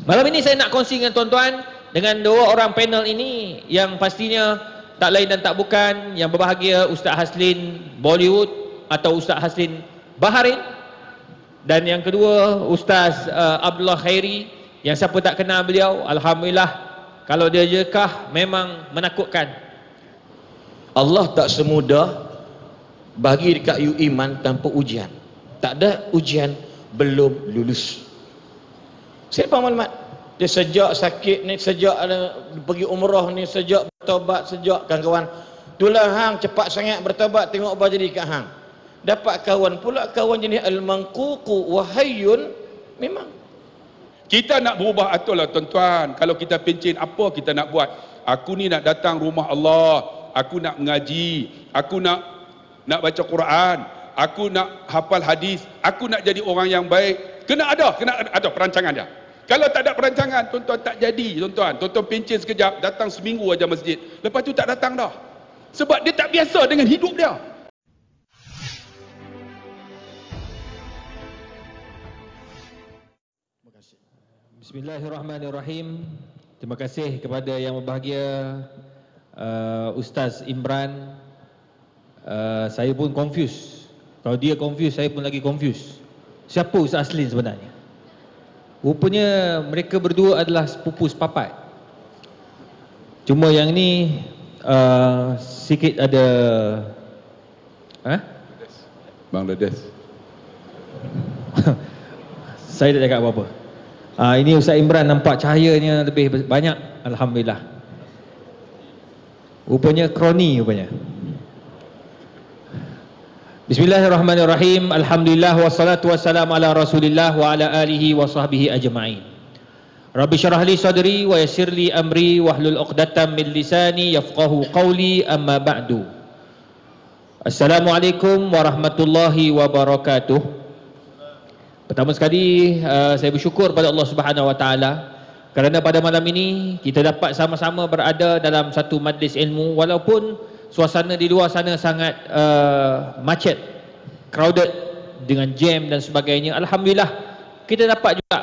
Malam ini saya nak kongsi dengan tuan-tuan, dengan dua orang panel ini yang pastinya tak lain dan tak bukan. Yang berbahagia Ustaz Haslin Bollywood atau Ustaz Haslin Baharin, dan yang kedua Ustaz Abdullah Khairi, yang siapa tak kenal beliau, alhamdulillah, kalau dia jekah memang menakutkan. Allah tak semudah bagi dekat you iman tanpa ujian. Tak ada ujian belum lulus. Saya faham maklumat. Dia sejak sakit ni, sejak ada pergi umrah ni, sejak bertobat, sejak kawan-kawan. Itulah hang cepat sangat bertobat, tengok apa jadi kat hang. Dapat kawan pula, kawan jenis al-manququ wa hayyun. Memang kita nak berubah atur lah tuan-tuan. Kalau kita pencen, apa kita nak buat? Aku ni nak datang rumah Allah, aku nak mengaji, aku nak baca Quran, aku nak hafal hadis, aku nak jadi orang yang baik. Kena ada perancangan dia. Kalau tak ada perancangan, tuan-tuan tak jadi, tuan-tuan. Tuan-tuan pencen sekejap, datang seminggu aja masjid, lepas tu tak datang dah. Sebab dia tak biasa dengan hidup dia. Bismillahirrahmanirrahim. Terima kasih kepada yang berbahagia Ustaz Imran. Saya pun confused. Kalau dia confused, saya pun lagi confused. Siapa Ustaz Aslin sebenarnya? Rupanya mereka berdua adalah sepupu sepapat. Cuma yang ni sikit ada Bangladesh. Saya tak cakap apa-apa. Ini Ustaz Imran nampak cahayanya lebih banyak, alhamdulillah. Rupanya kroni rupanya. Bismillahirrahmanirrahim. Alhamdulillah wassalatu wassalamu ala Rasulillah wa ala alihi wa sahbihi ajma'in. Rabbi syarah li sadri wa yassir li amri wahlul 'uqdatam min lisani yafqahu qawli, amma ba'du. Assalamualaikum warahmatullahi wabarakatuh. Pertama sekali saya bersyukur pada Allah Subhanahu wa taala kerana pada malam ini kita dapat sama-sama berada dalam satu majlis ilmu, walaupun suasana di luar sana sangat macet, crowded dengan jam dan sebagainya. Alhamdulillah kita dapat juga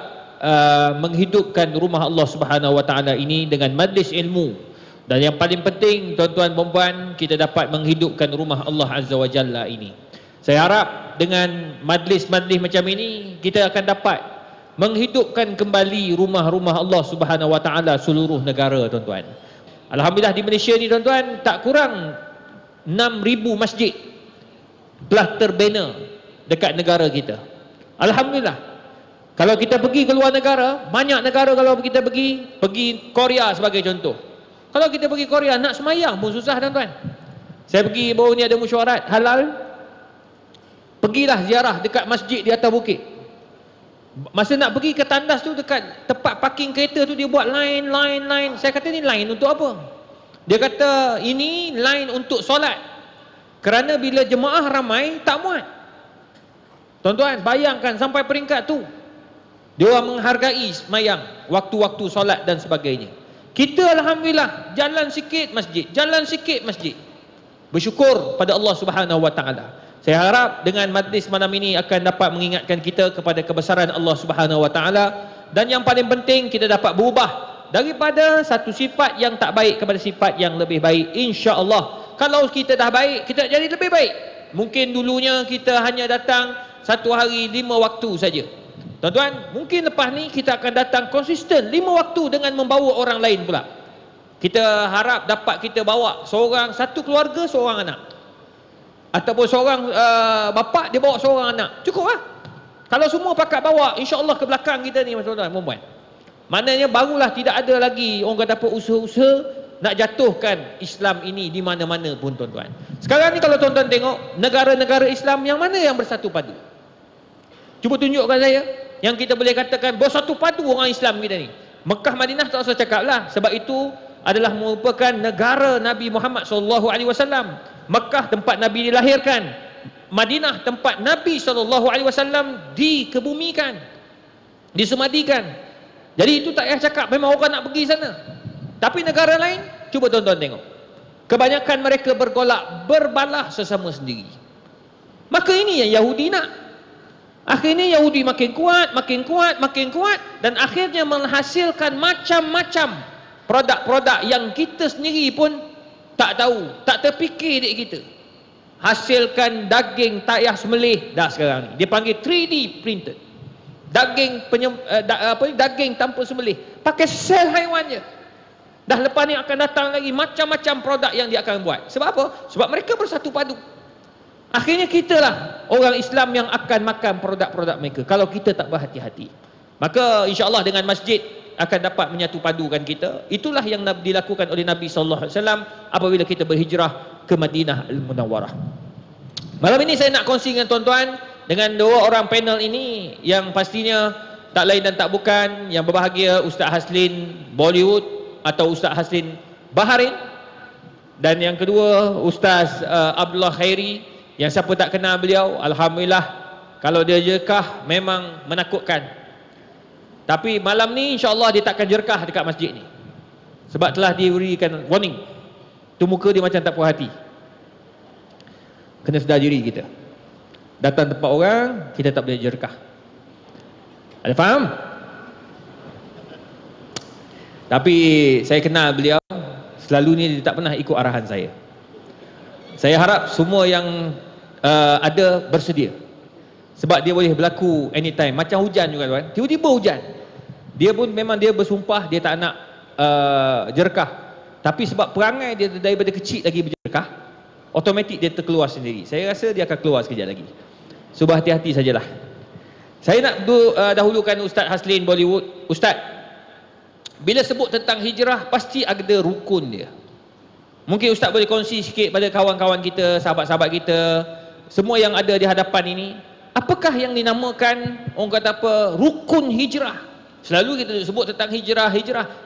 menghidupkan rumah Allah Subhanahu wa taala ini dengan majlis ilmu. Dan yang paling penting tuan-tuan dan puan, kita dapat menghidupkan rumah Allah Azza wa Jalla ini. Saya harap dengan majlis-majlis macam ini kita akan dapat menghidupkan kembali rumah-rumah Allah Subhanahu wa taala seluruh negara, tuan-tuan. Alhamdulillah di Malaysia ni tuan-tuan, tak kurang 6,000 masjid telah terbina dekat negara kita. Alhamdulillah. Kalau kita pergi ke luar negara, banyak negara kalau kita pergi Korea sebagai contoh. Kalau kita pergi Korea nak semayang pun susah, tuan-tuan. Saya pergi baru ni ada mesyuarat halal. Pergilah ziarah dekat masjid di atas bukit. Masa nak pergi ke tandas tu, dekat tempat parking kereta tu, dia buat line. Saya kata ni line untuk apa? Dia kata ini line untuk solat. Kerana bila jemaah ramai tak muat. Tuan-tuan bayangkan sampai peringkat tu. Dia orang menghargai semayang, waktu-waktu solat dan sebagainya. Kita alhamdulillah jalan sikit masjid. Bersyukur pada Allah Subhanahu wa taala. Saya harap dengan majlis malam ini akan dapat mengingatkan kita kepada kebesaran Allah Subhanahu wa taala, dan yang paling penting kita dapat berubah daripada satu sifat yang tak baik kepada sifat yang lebih baik, insya-Allah. Kalau kita dah baik, kita jadi lebih baik. Mungkin dulunya kita hanya datang satu hari 5 waktu saja. Tuan-tuan, mungkin lepas ni kita akan datang konsisten 5 waktu dengan membawa orang lain pula. Kita harap dapat kita bawa satu keluarga, seorang anak. Ataupun seorang bapa dia bawa seorang anak, cukup lah. Kalau semua pakat bawa, insya-Allah ke belakang kita ni, tuan-tuan, perempuan. Maknanya barulah tidak ada lagi orang kata apa usaha-usaha nak jatuhkan Islam ini di mana-mana pun, tuan-tuan. Sekarang ni kalau tuan-tuan tengok negara-negara Islam yang mana yang bersatu padu? Cuba tunjukkan saya yang kita boleh katakan bersatu padu orang Islam kita ni. Mekah, Madinah tak usah cakap lah, sebab itu adalah merupakan negara Nabi Muhammad SAW. Mekah tempat Nabi dilahirkan, Madinah tempat Nabi SAW dikebumikan, disemadikan. Jadi itu tak payah cakap, memang orang nak pergi sana. Tapi negara lain, cuba tuan-tuan tengok, kebanyakan mereka bergolak, berbalah sesama sendiri. Maka ini yang Yahudi nak. Akhirnya Yahudi makin kuat, makin kuat, makin kuat, dan akhirnya menghasilkan macam-macam produk-produk yang kita sendiri pun tak tahu, tak terfikir dek kita. Hasilkan daging tak payah sembelih dah sekarang ni. Dia panggil 3D printed. Daging tanpa sembelih, pakai sel haiwan je. Dah lepas ni akan datang lagi macam-macam produk yang dia akan buat. Sebab apa? Sebab mereka bersatu padu. Akhirnya kita lah orang Islam yang akan makan produk-produk mereka kalau kita tak berhati-hati. Maka insya-Allah dengan masjid akan dapat menyatu padukan kita. Itulah yang dilakukan oleh Nabi SAW apabila kita berhijrah ke Madinah Al-Munawwarah. Malam ini saya nak kongsi dengan tuan-tuan dengan dua orang panel ini yang pastinya tak lain dan tak bukan. Yang berbahagia Ustaz Haslin Bollywood atau Ustaz Haslin Baharin, dan yang kedua Ustaz Abdullah Khairi. Yang siapa tak kenal beliau, alhamdulillah, kalau dia jerkah memang menakutkan. Tapi malam ni insya-Allah dia takkan jerkah dekat masjid ni. Sebab telah diberikan warning. Tu muka dia macam tak puas hati. Kena sedar diri kita. Datang tempat orang, kita tak boleh jerkah. Ada faham? Tapi saya kenal beliau, selalunya dia tak pernah ikut arahan saya. Saya harap semua yang ada bersedia. Sebab dia boleh berlaku anytime. Macam hujan juga tuan. Tiba-tiba hujan. Dia pun memang dia bersumpah dia tak nak jerkah. Tapi sebab perangai dia daripada kecil lagi berjerkah, automatik dia terkeluar sendiri. Saya rasa dia akan keluar sekejap lagi. So berhati-hati sajalah. Saya nak dahulukan Ustaz Haslin Bollywood. Ustaz, bila sebut tentang hijrah pasti ada rukun dia. Mungkin Ustaz boleh kongsi sikit pada kawan-kawan kita, sahabat-sahabat kita, semua yang ada di hadapan ini, apakah yang dinamakan, orang kata apa, rukun hijrah. Selalu kita sebut tentang hijrah.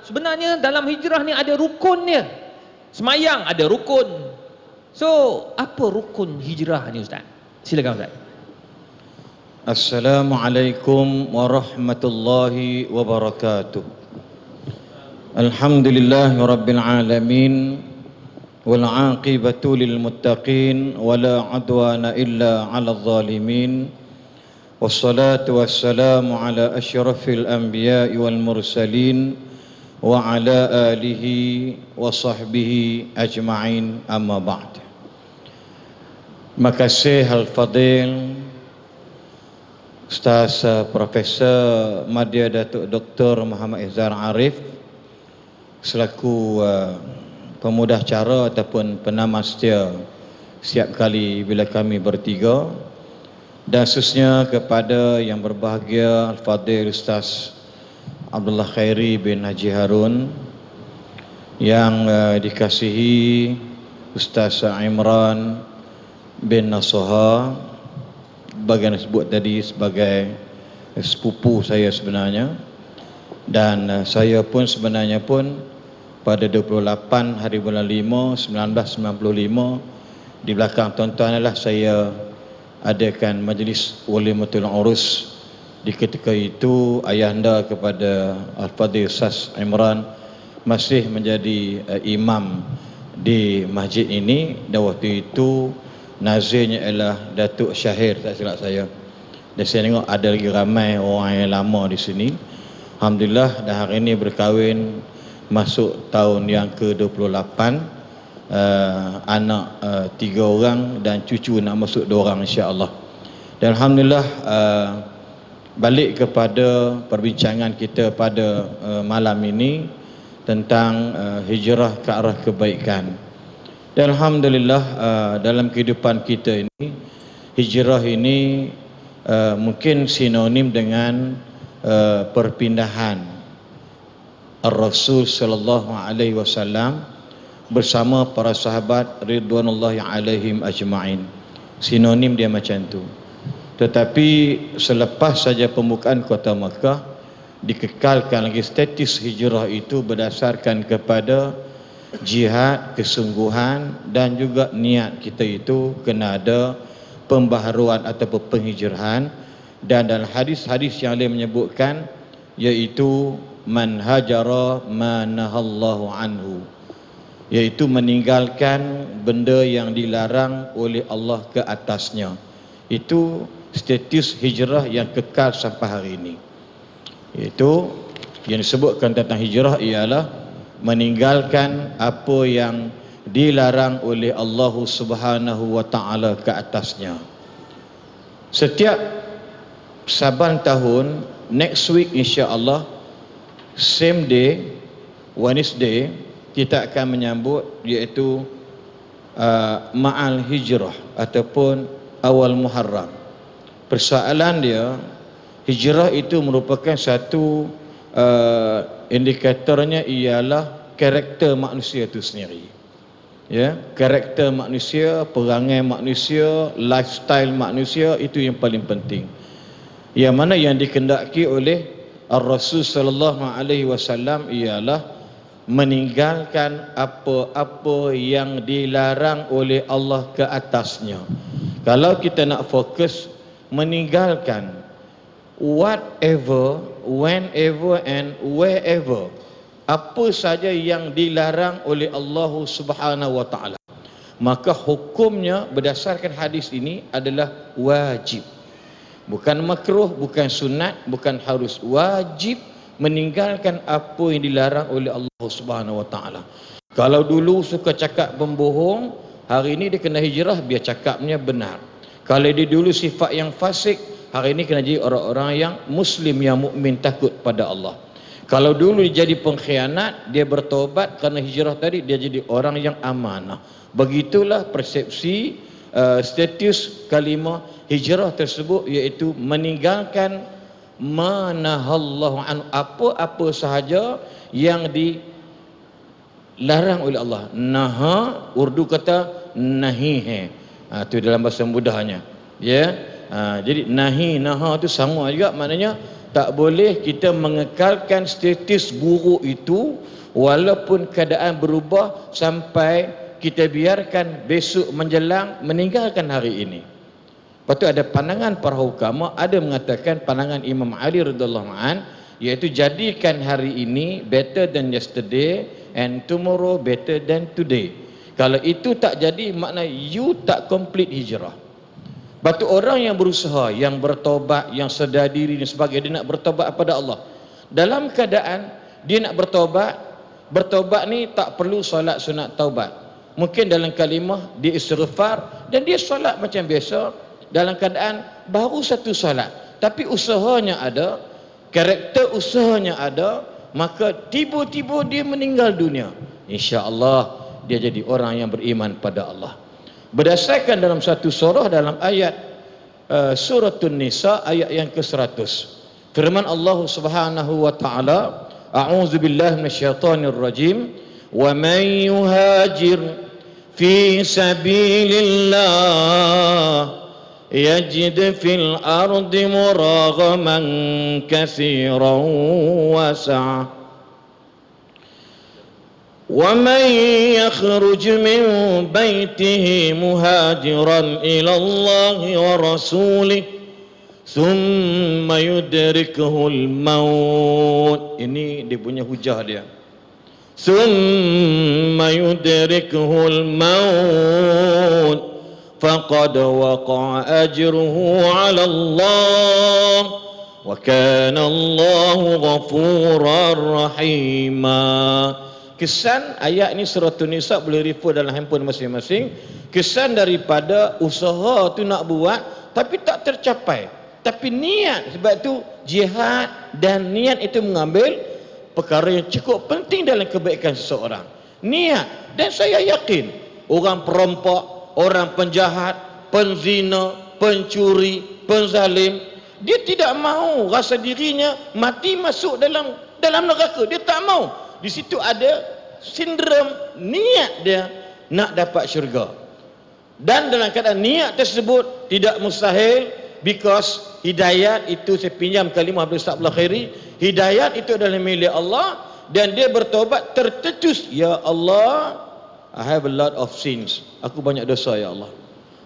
Sebenarnya dalam hijrah ni ada rukunnya. Semayang ada rukun. So, apa rukun hijrah ni Ustaz? Silakan Ustaz. Assalamualaikum warahmatullahi wabarakatuh. Alhamdulillahirabbil alamin. والعاقبة للمتقين ولا عدوان إلا على الظالمين والصلاة والسلام على أشرف الأنبياء والمرسلين وعلى آله وصحبه أجمعين أما بعد. Makasih Al-Fadil Ustaz Profesor Madya Datuk Dr. Muhammad Izzar Arif selaku pemudah cara ataupun penama setia setiap kali bila kami bertiga, dan khususnya kepada yang berbahagia Al-Fadhil Ustaz Abdullah Khairi bin Haji Harun, yang dikasihi Ustaz Imran bin Nasoha, bagian disebut tadi sebagai sepupu saya sebenarnya, dan saya pun sebenarnya pun pada 28 hari bulan 5 1995 di belakang tuan-tuan adalah saya adakan majlis Walimatul Urus. Di ketika itu ayahanda kepada Al-Fadhil Ustaz Imran masih menjadi imam di masjid ini, dan waktu itu nazirnya ialah Datuk Syahir tak silap saya. Dan saya tengok ada lagi ramai orang yang lama di sini. Alhamdulillah, dan hari ini berkahwin masuk tahun yang ke-28, anak 3 orang dan cucu nak masuk 2 orang insya-Allah. Dan alhamdulillah, balik kepada perbincangan kita pada malam ini tentang hijrah ke arah kebaikan. Dan alhamdulillah, dalam kehidupan kita ini, hijrah ini mungkin sinonim dengan perpindahan Ar-Rasul sallallahu alaihi wasallam bersama para sahabat ridwanullahi alaihim ajma'in. Sinonim dia macam tu. Tetapi selepas saja pembukaan kota Makkah, dikekalkan lagi status hijrah itu berdasarkan kepada jihad, kesungguhan, dan juga niat kita itu kena ada pembaharuan ataupun penghijrahan. Dan dalam hadis-hadis yang lain menyebutkan, iaitu man hajara ma nahallahu anhu, iaitu meninggalkan benda yang dilarang oleh Allah ke atasnya. Itu status hijrah yang kekal sampai hari ini. Iaitu yang disebutkan tentang hijrah ialah meninggalkan apa yang dilarang oleh Allah Subhanahu wa taala ke atasnya. Setiap Saban tahun, next week insya-Allah, same day, Wednesday, kita akan menyambut iaitu Ma'al Hijrah ataupun awal Muharram. Persoalan dia, hijrah itu merupakan satu indikatornya ialah karakter manusia itu sendiri. Ya, karakter manusia, perangai manusia, lifestyle manusia, itu yang paling penting. Yang mana yang dikendaki oleh Ar-Rasul sallallahu alaihi wasallam ialah meninggalkan apa-apa yang dilarang oleh Allah ke atasnya. Kalau kita nak fokus meninggalkan whatever, whenever and wherever, apa saja yang dilarang oleh Allah Subhanahu wa taala, maka hukumnya berdasarkan hadis ini adalah wajib. Bukan makruh, bukan sunat, bukan harus, wajib meninggalkan apa yang dilarang oleh Allah Subhanahu wa taala. Kalau dulu suka cakap pembohong, hari ini dia kena hijrah biar cakapnya benar. Kalau dia dulu sifat yang fasik, hari ini kena jadi orang-orang yang muslim, yang mukmin, takut pada Allah. Kalau dulu dia jadi pengkhianat, dia bertobat kerana hijrah tadi, dia jadi orang yang amanah. Begitulah persepsi status kalimah hijrah tersebut, iaitu meninggalkan manahallahu an, apa-apa sahaja yang dilarang oleh Allah. Naha, Urdu kata nahi, itu dalam bahasa mudahnya, ya. Jadi nahi, naha itu sama juga, maknanya tak boleh kita mengekalkan status buruk itu walaupun keadaan berubah sampai kita biarkan besok menjelang meninggalkan hari ini. Lepas tu ada pandangan para hukama, ada mengatakan pandangan Imam Ali radhiyallahu an, iaitu jadikan hari ini better than yesterday and tomorrow better than today. Kalau itu tak jadi, makna you tak complete hijrah. Lepas tu orang yang berusaha, yang bertobat, yang sedar diri dan sebagainya, dia nak bertobat kepada Allah. Dalam keadaan dia nak bertobat ni tak perlu solat sunat taubat. Mungkin dalam kalimah dia istighfar dan dia solat macam biasa, dalam keadaan baru satu salat, tapi usahanya ada, karakter usahanya ada, maka tiba-tiba dia meninggal dunia, insya-Allah dia jadi orang yang beriman pada Allah. Berdasarkan dalam satu surah, dalam ayat Suratul Nisa ayat yang ke-100, firman Allah Subhanahu wa taala, a'udzubillahi minasyaitonir rajim, wa man yuhajir fi sabilillah يجد في الأرض مراغما كثيرا واسعا ومن يخرج من بيته مهاجرا إلى الله ورسوله ثم يدركه الموت. Ini dia punya hujah dia. ثم يدركه الموت فقد وقع أجره على الله وكان الله غفورا رحيما. Kesan ayat ini Suratul Nisa boleh refer dalam handphone masing-masing. Kesan daripada usaha tu nak buat tapi tak tercapai, tapi niat, sebab tu jihad dan niat itu mengambil perkara yang cukup penting dalam kebaikan seseorang. Niat. Dan saya yakin orang perompak, orang penjahat, penzina, pencuri, penzalim, dia tidak mahu rasa dirinya mati masuk dalam neraka. Dia tak mahu. Di situ ada sindrom niat dia nak dapat syurga. Dan dalam keadaan niat tersebut tidak mustahil, because hidayat itu, saya pinjam kalimah Abdul Ustaz Khairi, hidayat itu adalah milik Allah, dan dia bertobat tertetus, ya Allah, I have a lot of sins. Aku banyak dosa ya Allah.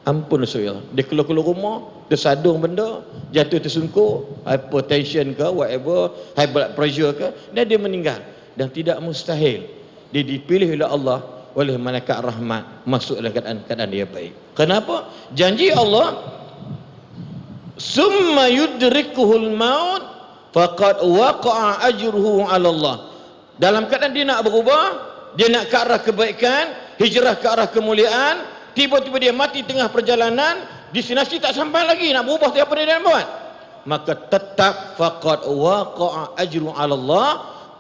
Ampun dosa ya Allah. Dia keluar rumah, tersadung benda, jatuh tersungkur, hypertension ke, whatever, high blood pressure ke, dan dia meninggal. Dan tidak mustahil dia dipilih oleh Allah, oleh malaikat rahmat, masuk dalam keadaan dia baik. Kenapa? Janji Allah, summa yudrikuhul maut faqad waqa'a ajruhu 'ala Allah. Dalam keadaan dia nak berubah, dia nak ke arah kebaikan, hijrah ke arah kemuliaan, tiba-tiba dia mati tengah perjalanan, destinasi tak sampai lagi, nak berubah tu apa dia nak buat? Maka tetap faqad waqa'a ajru 'ala Allah,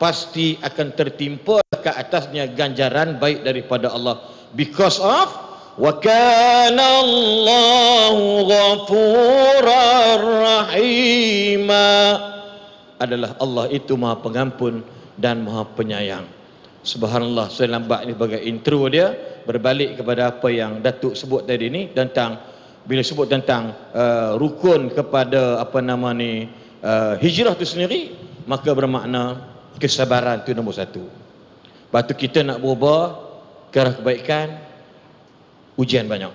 pasti akan tertimpa ke atasnya ganjaran baik daripada Allah, because of wa kana Allahu ghafurar rahima. Adalah Allah itu Maha Pengampun dan Maha Penyayang. Subhanallah, saya lambat ni sebagai intro dia, berbalik kepada apa yang Datuk sebut tadi ni tentang, bila sebut tentang rukun kepada apa nama ni, hijrah tu sendiri, maka bermakna kesabaran tu nombor satu. Lepas tu kita nak berubah ke arah kebaikan, ujian banyak.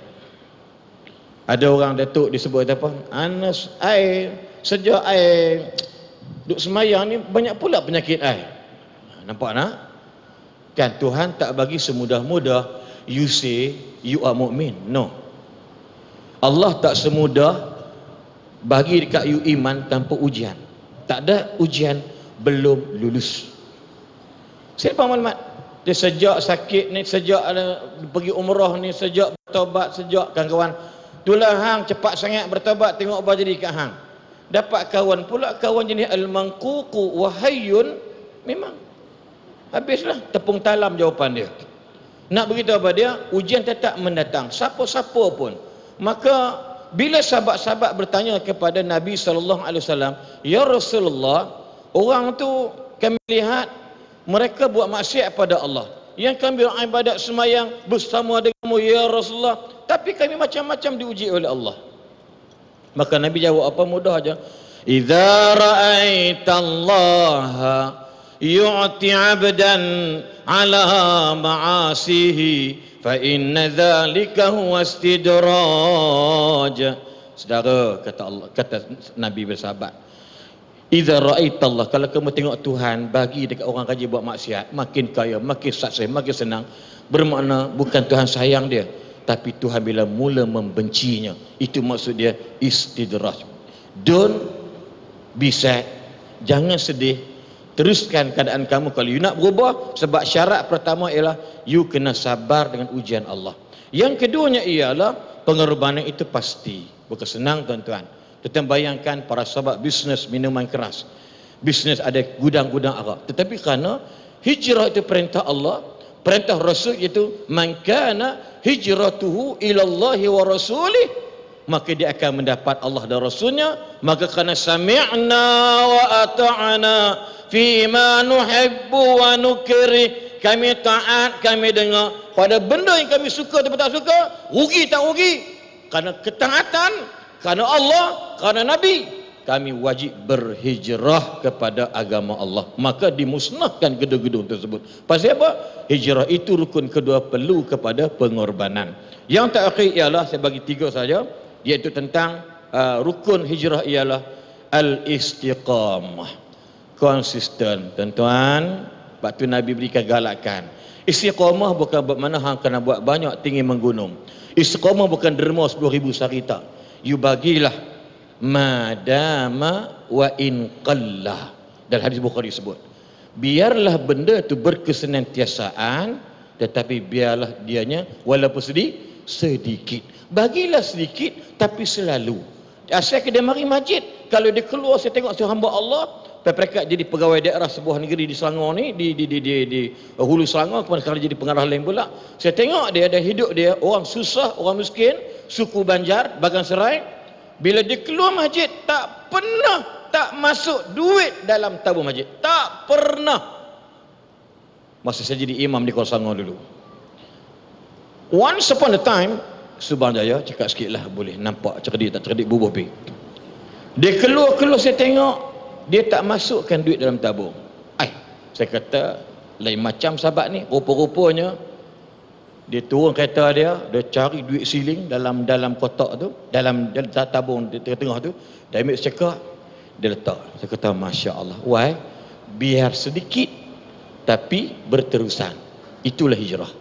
Ada orang Datuk disebut apa? Anas air, sejak air duk semayang ni banyak pula penyakit air. Nampak nak? Kan Tuhan tak bagi semudah-mudah you say you are mu'min. No. Allah tak semudah bagi dekat you iman tanpa ujian. Tak ada ujian belum lulus. Saya faham maklumat. Dia sejak sakit ni, sejak pergi umrah ni, sejak bertobat, sejak kawan-kawan tulah hang cepat sangat bertobat, tengok apa jadi kat hang. Dapat kawan pula, kawan jenis al-manququ wa hayyun, memang habislah tepung talam jawapan dia. Nak beritahu apa dia? Ujian tetap mendatang, siapa-siapa pun. Maka bila sahabat-sahabat bertanya kepada Nabi SAW, ya Rasulullah, orang tu kami lihat mereka buat maksiat pada Allah, yang kami beribadat semayang bersama denganmu ya Rasulullah, tapi kami macam-macam diuji oleh Allah. Maka Nabi jawab apa? Mudah aja. Idza ra'aita Allah yu'ti 'abdan 'ala ma'asihi fa inna dzalika huwa istidraj. Saudara, kata Allah, kata Nabi bersahabat, idza ra'aita Allah, kalau kamu tengok Tuhan bagi dekat orang rajin buat maksiat, makin kaya, makin sukses, makin senang, bermakna bukan Tuhan sayang dia, tapi Tuhan bila mula membencinya. Itu maksud dia istidraj. Don't be sad, jangan sedih, teruskan keadaan kamu. Kalau you nak berubah, sebab syarat pertama ialah you kena sabar dengan ujian Allah. Yang keduanya ialah pengorbanan itu pasti, bukan senang tuan-tuan. Kita bayangkan para sahabat bisnes minuman keras, bisnes ada gudang-gudang arak, tetapi kerana hijrah itu perintah Allah, perintah Rasul, itu man kana hijratuhu ilallahi wa rasulih, maka dia akan mendapat Allah dan Rasulnya. Maka kerana sami'na wa ata'na fima nuhibbu wa nukrih, kami taat, kami dengar pada benda yang kami suka atau tak suka, rugi tak rugi, kerana ketaatan, kerana Allah, kerana Nabi, kami wajib berhijrah kepada agama Allah. Maka dimusnahkan gedung-gedung tersebut. Pasal apa? Hijrah itu rukun kedua, perlu kepada pengorbanan. Yang terakhir ialah, saya bagi 3 saja, iaitu tentang rukun hijrah ialah al-istiqamah, konsisten. Tuan-tuan, waktu Nabi berikan galakan, istiqamah bukan bermakna hang kena buat banyak tinggi menggunung. Istiqamah bukan derma 10,000 sarita. You bagilah madama wa in qallah. Dalam hadis Bukhari sebut, biarlah benda itu berkesenantiasaan, tetapi biarlah dianya walaupun sedikit. Bagilah sedikit tapi selalu. Asal dia mari masjid, kalau dia keluar, saya tengok seorang hamba Allah perekat jadi pegawai daerah sebuah negeri di Selangor ni, di Hulu Selangor, kemudian sekarang jadi pengarah lain pula. Saya tengok dia ada hidup dia, orang susah, orang miskin, suku Banjar, Bagan Serai. Bila dia keluar masjid, tak pernah tak masuk duit dalam tabung masjid, tak pernah. Masa saya jadi imam di Kuala Selangor dulu, once upon a time, Subang Jaya, cakap sikit lah boleh nampak cerdik tak cerdik bubuh pi. Dia keluar saya tengok dia tak masukkan duit dalam tabung. Saya kata lain macam sahabat ni, rupa-rupanya dia turun kereta dia cari duit siling dalam kotak tu, dalam tabung di tengah tu, dia ambil secekak, dia letak. Saya kata Masya Allah. Why? Biar sedikit tapi berterusan. Itulah hijrah.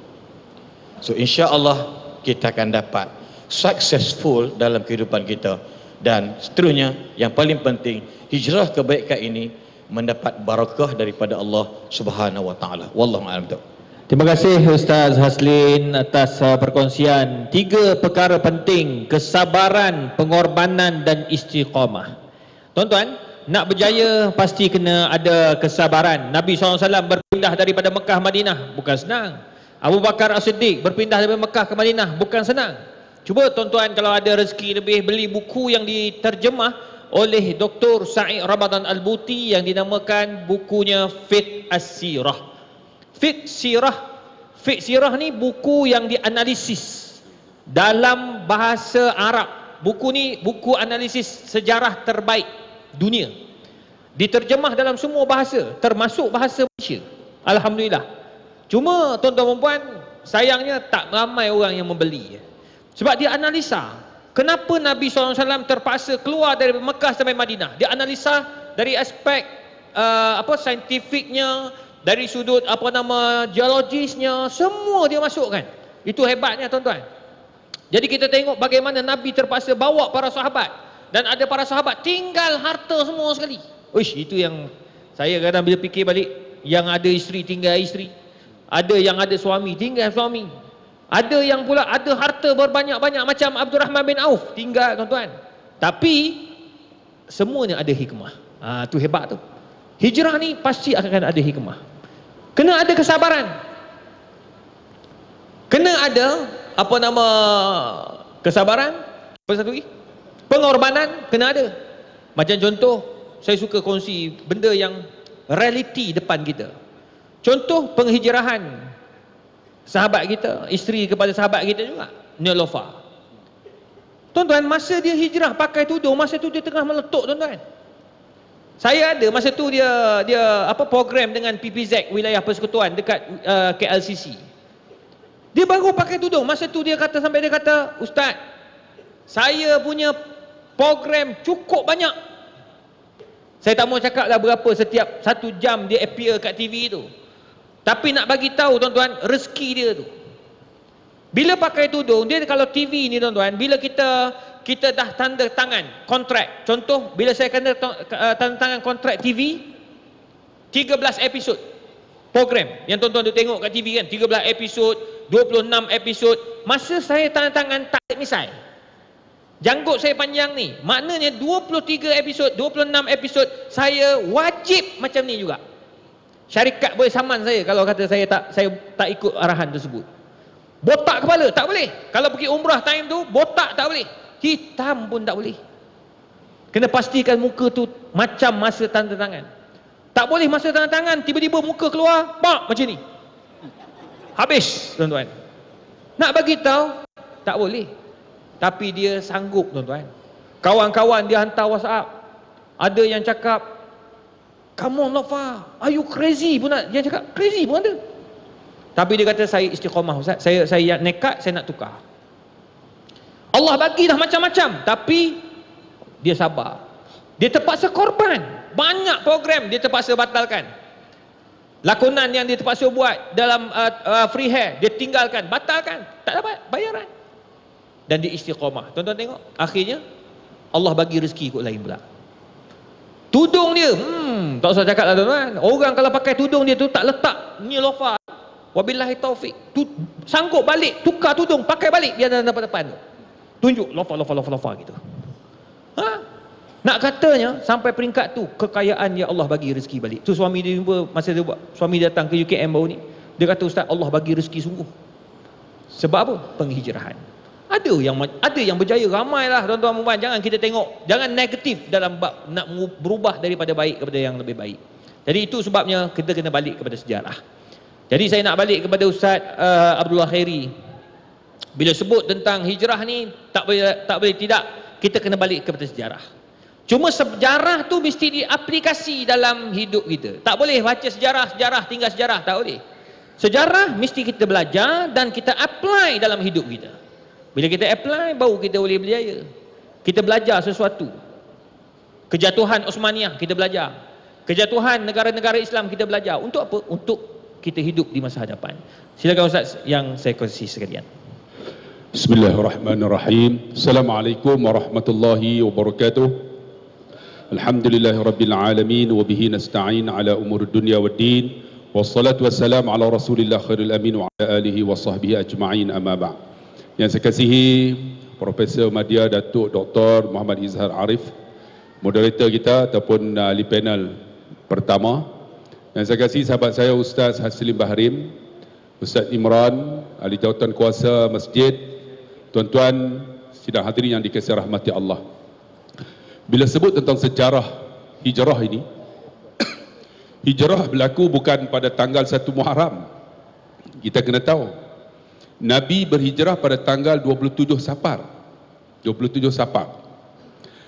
So insya Allah kita akan dapat successful dalam kehidupan kita. Dan seterusnya, yang paling penting, hijrah kebaikan ini mendapat barakah daripada Allah Subhanahu wa taala. Wallahu a'lam. Terima kasih Ustaz Haslin atas perkongsian 3 perkara penting: kesabaran, pengorbanan dan istiqamah. Tuan-tuan, nak berjaya pasti kena ada kesabaran. Nabi SAW berpindah daripada Mekah Madinah, bukan senang. Abu Bakar As-Siddiq berpindah dari Mekah ke Madinah, bukan senang. Cuba tuan-tuan kalau ada rezeki lebih, beli buku yang diterjemah oleh Dr. Sa'id Ramadan Al-Buti yang dinamakan bukunya Fiqh As-Sirah. Fiqh Sirah ni buku yang dianalisis dalam bahasa Arab. Buku ni buku analisis sejarah terbaik dunia. Diterjemah dalam semua bahasa, termasuk bahasa Malaysia. Alhamdulillah. Cuma tuan-tuan dan puan, sayangnya tak ramai orang yang membeli. Sebab dia analisa kenapa Nabi SAW terpaksa keluar dari Mekah sampai Madinah. Dia analisa dari aspek saintifiknya, dari sudut geologisnya, semua dia masukkan. Itu hebatnya tuan-tuan. Jadi kita tengok bagaimana Nabi terpaksa bawa para sahabat, dan ada para sahabat tinggal harta semua sekali. Uish, itu yang saya kadang bila fikir balik, yang ada isteri tinggal isteri, ada yang ada suami tinggal suami, ada yang pula ada harta berbanyak-banyak macam Abdul Rahman bin Auf tinggal tuan-tuan. Tapi semuanya ada hikmah. Tu hebat tu. Hijrah ni pasti akan ada hikmah. Kena ada kesabaran, kena ada kesabaran. Apa satu lagi? Pengorbanan kena ada. Macam contoh, saya suka kongsi benda yang realiti depan kita. Contoh penghijrahan sahabat kita, isteri kepada sahabat kita juga, Nilofa. Tuan-tuan, masa dia hijrah pakai tudung, masa tu dia tengah meletup tuan-tuan. Saya ada masa tu dia program dengan PPZ Wilayah Persekutuan dekat KLCC. Dia baru pakai tudung. Masa tu dia kata, "Ustaz, saya punya program cukup banyak." Saya tak mau cakap lah berapa setiap 1 jam dia appear kat TV tu. Tapi nak bagi tahu tuan-tuan, rezeki dia tu. Bila pakai tudung, dia kalau TV ni tuan-tuan, bila kita dah tanda tangan kontrak. Contoh, bila saya tanda tangan kontrak TV 13 episod program yang tuan-tuan tengok kat TV kan, 13 episod, 26 episod. Masa saya tanda tangan tak ada misai, janggut saya panjang ni, maknanya 23 episod, 26 episod saya wajib macam ni juga. Syarikat boleh saman saya kalau kata saya tak ikut arahan tersebut. Botak kepala tak boleh. Kalau pergi umrah time tu, botak tak boleh, hitam pun tak boleh. Kena pastikan muka tu macam masa tanda tangan. Tak boleh masa tanda tangan tiba-tiba muka keluar macam ni, habis tuan-tuan. Nak bagi tahu tak boleh. Tapi dia sanggup tuan-tuan. Kawan-kawan dia hantar WhatsApp, ada yang cakap, "Come on Lofa, are you crazy?" pun ada. Dia cakap crazy pun ada. Tapi dia kata, "Saya istiqamah Ustaz, saya nekat, saya nak tukar." Allah bagi dah macam-macam, tapi dia sabar. Dia terpaksa korban. Banyak program dia terpaksa batalkan. Lakonan yang dia terpaksa buat dalam free hair, dia tinggalkan, batalkan, tak dapat bayaran. Dan dia istiqamah. Tuan-tuan tengok, akhirnya Allah bagi rezeki kot lain pula. Tudung dia, tak usah cakap lah tuan-tuan. Orang kalau pakai tudung dia tu tak letak ni lofa, wabillahi taufik, sanggup balik, tukar tudung, pakai balik biar dapat depan tu. Tunjuk lofa gitu. Nak katanya sampai peringkat tu, kekayaan yang Allah bagi rezeki balik. Tu suami dia jumpa, masa dia buat, suami datang ke UKM baru ni, dia kata, "Ustaz, Allah bagi rezeki sungguh." Sebab apa? Penghijrahan. Ada yang berjaya, ramailah tuan-tuan puan. Jangan kita tengok, jangan negatif dalam bab nak berubah daripada baik kepada yang lebih baik. Jadi itu sebabnya kita kena balik kepada sejarah. Jadi saya nak balik kepada Ustaz Abdullah Khairi. Bila sebut tentang hijrah ni, tak boleh tidak, kita kena balik kepada sejarah. Cuma sejarah tu mesti diaplikasi dalam hidup kita. Tak boleh baca sejarah, tinggal sejarah, tak boleh. Sejarah mesti kita belajar dan kita apply dalam hidup kita. Bila kita apply, baru kita boleh berjaya. Kita belajar sesuatu. Kejatuhan Osmaniyah kita belajar. Kejatuhan negara-negara Islam kita belajar. Untuk apa? Untuk kita hidup di masa hadapan. Silakan Ustaz yang saya kongsi sekalian. Bismillahirrahmanirrahim. Assalamualaikum warahmatullahi wabarakatuh. Alhamdulillahirabbil alamin wa bihi nasta'in ala umuri dunya waddin. Wassalatu wassalamu ala Rasulillah khairil amin wa ala alihi wa sahbihi ajma'in, amma ba'd. Yang saya kasihi Profesor Madya Datuk Dr. Muhammad Izhar Arif, moderator kita ataupun ahli panel pertama. Yang saya kasihi sahabat saya Ustaz Haslim Bahrim, Ustaz Imran, ahli jawatan kuasa masjid, tuan-tuan sidang hadirin yang dikasihi rahmati Allah. Bila sebut tentang sejarah hijrah ini, hijrah berlaku bukan pada tanggal 1 Muharram. Kita kena tahu, Nabi berhijrah pada tanggal 27 Safar. 27 Safar.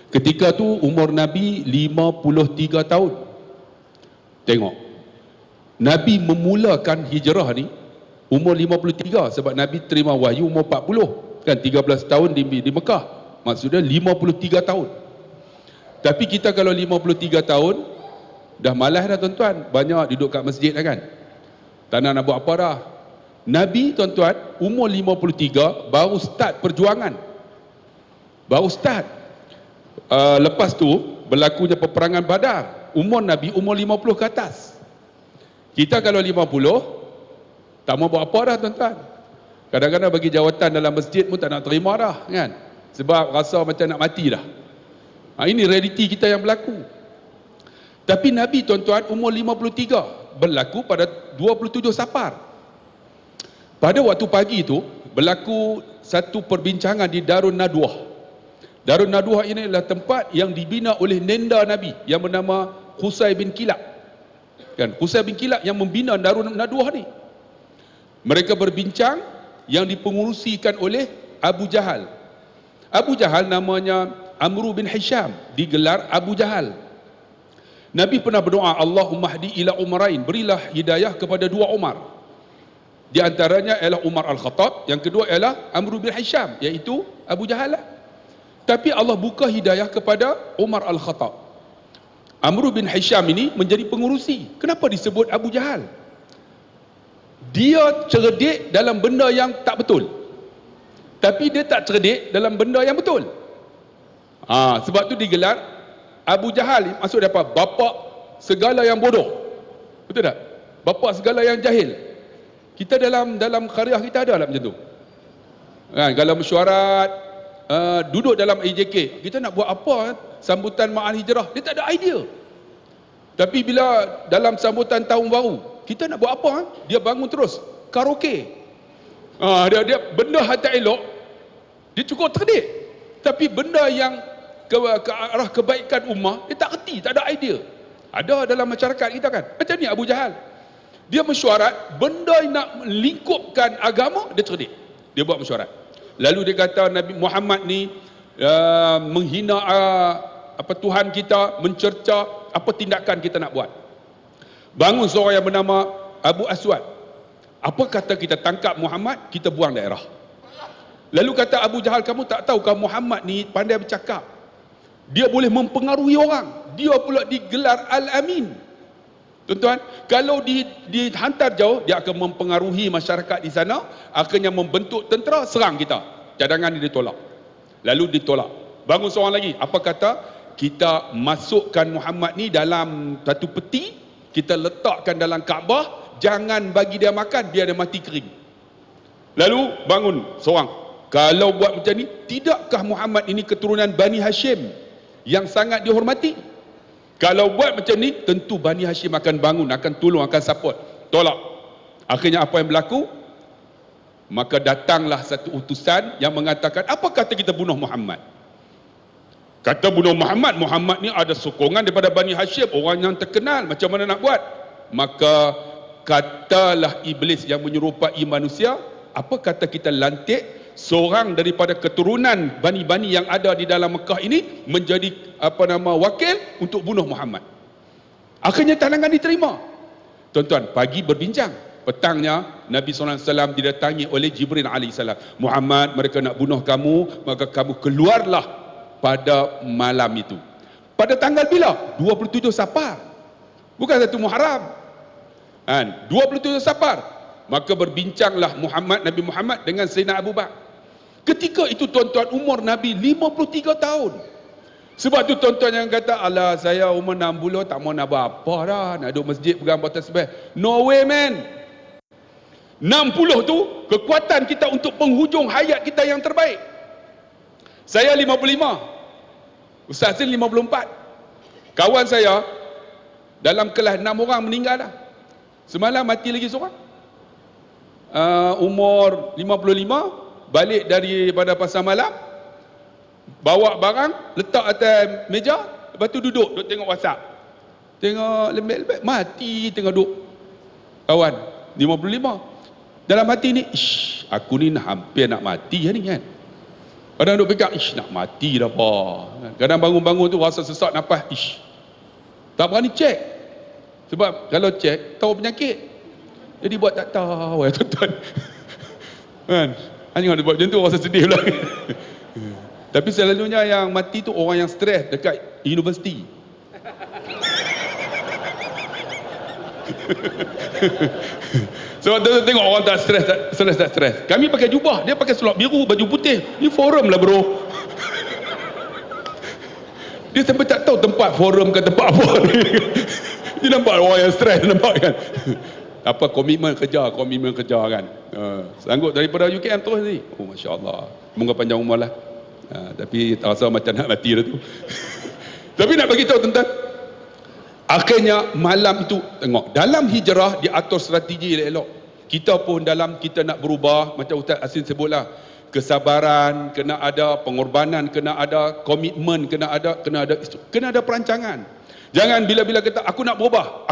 Ketika tu umur Nabi 53 tahun. Tengok, Nabi memulakan hijrah ni umur 53 sebab Nabi terima wahyu umur 40. Kan 13 tahun di Mekah. Maksudnya 53 tahun. Tapi kita kalau 53 tahun dah malas dah tuan-tuan, banyak duduk kat masjid dah kan. Tak nak buat apa dah. Nabi tuan-tuan umur 53 baru start perjuangan. Baru start. Lepas tu berlakunya peperangan Badar. Umur Nabi umur 50 ke atas. Kita kalau 50 tak mau buat apa dah tuan-tuan. Kadang-kadang bagi jawatan dalam masjid pun tak nak terima dah kan. Sebab rasa macam nak mati dah. Ini realiti kita yang berlaku. Tapi Nabi tuan-tuan umur 53 berlaku pada 27 Safar. Pada waktu pagi itu berlaku satu perbincangan di Darun Nadwah. Darun Nadwah ini adalah tempat yang dibina oleh nenda Nabi yang bernama Qusay bin Kilab. Kan, Qusay bin Kilab yang membina Darun Nadwah ni. Mereka berbincang yang dipengurusikan oleh Abu Jahal. Abu Jahal namanya Amru bin Hisham, digelar Abu Jahal. Nabi pernah berdoa, Allahumma hdi ila umarain, berilah hidayah kepada dua Umar. Di antaranya ialah Umar Al-Khattab, yang kedua ialah Amru bin Hisham, iaitu Abu Jahal. Tapi Allah buka hidayah kepada Umar Al-Khattab. Amru bin Hisham ini menjadi pengurusi. Kenapa disebut Abu Jahal? Dia cerdik dalam benda yang tak betul, tapi dia tak cerdik dalam benda yang betul. Sebab tu digelar Abu Jahal. Maksud dia apa? Bapa segala yang bodoh. Betul tak? Bapa segala yang jahil. Kita dalam karya kita ada lah macam tu kan. Kalau mesyuarat, duduk dalam AJK, kita nak buat apa sambutan Ma'al Hijrah, dia tak ada idea. Tapi bila dalam sambutan tahun baru, kita nak buat apa? Dia bangun terus karaoke. Dia benda hati elok, dia cukup cerdik. Tapi benda yang ke arah kebaikan ummah, dia tak reti, tak ada idea. Ada dalam masyarakat kita kan. Macam ni Abu Jahal. Dia mesyuarat, benda yang nak melingkupkan agama, dia cerdik. Dia buat mesyuarat. Lalu dia kata Nabi Muhammad ni menghina Tuhan kita, mencerca, apa tindakan kita nak buat. Bangun seorang yang bernama Abu Aswad. Apa kata kita tangkap Muhammad, kita buang daerah. Lalu kata Abu Jahal, kamu tak tahu kalau Muhammad ni pandai bercakap. Dia boleh mempengaruhi orang. Dia pula digelar Al-Amin. Tuan-tuan, kalau dihantar jauh, dia akan mempengaruhi masyarakat di sana, akhirnya membentuk tentera, serang kita. Cadangan ini ditolak. Lalu ditolak. Bangun seorang lagi. Apa kata? Kita masukkan Muhammad ni dalam satu peti, kita letakkan dalam Kaabah, jangan bagi dia makan, biar dia mati kering. Lalu bangun seorang. Kalau buat macam ni, tidakkah Muhammad ini keturunan Bani Hashim yang sangat dihormati? Kalau buat macam ni, tentu Bani Hashim akan bangun, akan tolong, akan support. Tolak. Akhirnya apa yang berlaku? Maka datanglah satu utusan yang mengatakan, apa kata kita bunuh Muhammad? Kata bunuh Muhammad, Muhammad ni ada sokongan daripada Bani Hashim, orang yang terkenal, macam mana nak buat? Maka katalah iblis yang menyerupai manusia, apa kata kita lantik seorang daripada keturunan bani-bani yang ada di dalam Mekah ini menjadi wakil untuk bunuh Muhammad. Akhirnya tantangan diterima. Tuan-tuan, pagi berbincang, petangnya Nabi SAW didatangi oleh Jibril AS. Muhammad, mereka nak bunuh kamu, maka kamu keluarlah pada malam itu. Pada tanggal bila? 27 Safar, bukan 1 Muharram. 27 Safar. Maka berbincanglah Nabi Muhammad dengan Sayyidina Abu Bakar. Ketika itu tuan-tuan, umur Nabi 53 tahun. Sebab tu tuan-tuan yang kata, alah saya umur 60 tak mau nak buat apa dah, nak duduk masjid pegang botol tasbih. No way man. 60 tu kekuatan kita untuk penghujung hayat kita yang terbaik. Saya 55, Ustaz Azin 54. Kawan saya dalam kelas 6 orang meninggal dah. Semalam mati lagi seorang, umur 55, balik daripada pasar malam, bawa barang letak atas meja, lepas tu duduk tengok WhatsApp, tengok lembek-lembek, mati tengah duduk. Kawan 55 dalam hati ni, ish, aku ni hampir nak mati ni kan. Kadang duduk pegang, ish, nak mati dah apa. Kadang bangun-bangun tu rasa sesak nafas, ish, tak berani cek. Sebab kalau cek tahu penyakit, jadi buat tak tahu ya tuan-tuan. Kan? Hanya dia buat macam tu rasa sedih pula. Tapi selalunya yang mati tu orang yang stres dekat universiti. Sebab tu tengok orang tak stres. Kami pakai jubah, dia pakai selop biru, baju putih. Ni forum lah bro. Dia sampai tak tahu tempat forum ke tempat apa ni. Dia nampak orang yang stres, nampak kan. Apa komitmen kerja kan. Sanggup daripada UKM terus ni. Oh masya-Allah. Semoga panjang umur lah. Tapi tak rasa macam nak mati dah tu. Tapi nak bagi tahu tentang akhirnya malam itu, tengok dalam hijrah diatur strategi elok. Kita pun dalam kita nak berubah, macam Ustaz Asin sebutlah, kesabaran kena ada, pengorbanan kena ada, komitmen kena ada perancangan. Jangan bila-bila kata aku nak berubah.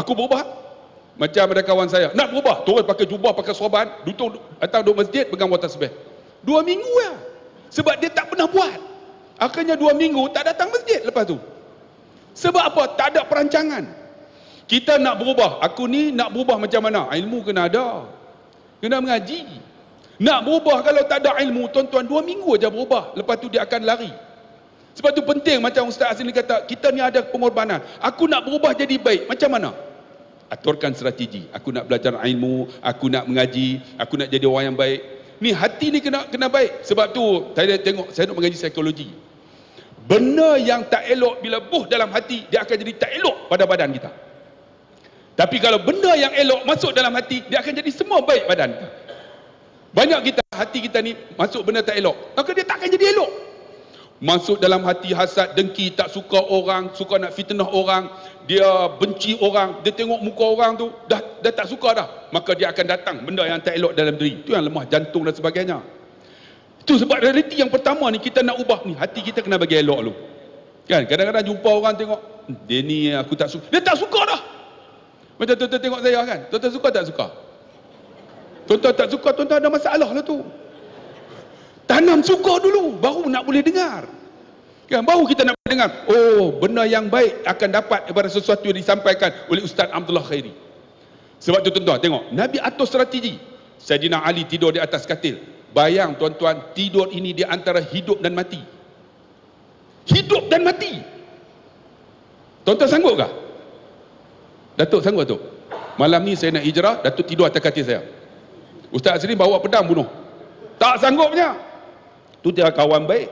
Macam ada kawan saya, nak berubah, terus pakai jubah, pakai sorban, duduk masjid, pegang botol tasbih. 2 minggu ya. Sebab dia tak pernah buat. Akhirnya 2 minggu tak datang masjid lepas tu. Sebab apa? Tak ada perancangan. Kita nak berubah, aku ni nak berubah macam mana? Ilmu kena ada. Kena mengaji. Nak berubah kalau tak ada ilmu, tuan-tuan 2 minggu aja berubah, lepas tu dia akan lari. Sebab tu penting, macam Ustaz Azin kata, kita ni ada pengorbanan. Aku nak berubah jadi baik, macam mana? Aturkan strategi. Aku nak belajar ilmu, aku nak mengaji, aku nak jadi orang yang baik. Ni hati ni kena baik. Sebab tu saya nak mengaji psikologi. Benda yang tak elok bila buh dalam hati, dia akan jadi tak elok pada badan kita. Tapi kalau benda yang elok masuk dalam hati, dia akan jadi semua baik badan kita. Banyak kita, hati kita ni masuk benda tak elok, maka dia tak akan jadi elok. Masuk dalam hati hasad, dengki, tak suka orang, suka nak fitnah orang, dia benci orang, dia tengok muka orang tu dah tak suka dah, maka dia akan datang benda yang tak elok dalam diri. Itu yang lemah jantung dan sebagainya. Itu sebab realiti yang pertama ni, kita nak ubah ni, hati kita kena bagi elok dulu. Kan kadang-kadang jumpa orang tengok, dia ni aku tak suka, dia tak suka dah. Macam tuan-tuan tengok saya kan, tuan-tuan suka tak suka? Tuan-tuan tak suka, tuan-tuan ada masalah lah tu. Tanam suka dulu, baru nak boleh dengar. Kan, baru kita nak boleh dengar. Oh, benda yang baik akan dapat daripada sesuatu yang disampaikan oleh Ustaz Abdullah Khairi. Sebab tu tuan-tuan, tengok, Nabi atur strategi. Saidina Ali tidur di atas katil. Bayang tuan-tuan, tidur ini di antara hidup dan mati. Hidup dan mati. Tuan-tuan sanggup tak? Datuk sanggup tu? Malam ni saya nak hijrah, Datuk tidur atas katil saya. Ustaz Azri bawa pedang bunuh. Tak sanggupnya. Tu dia kawan baik.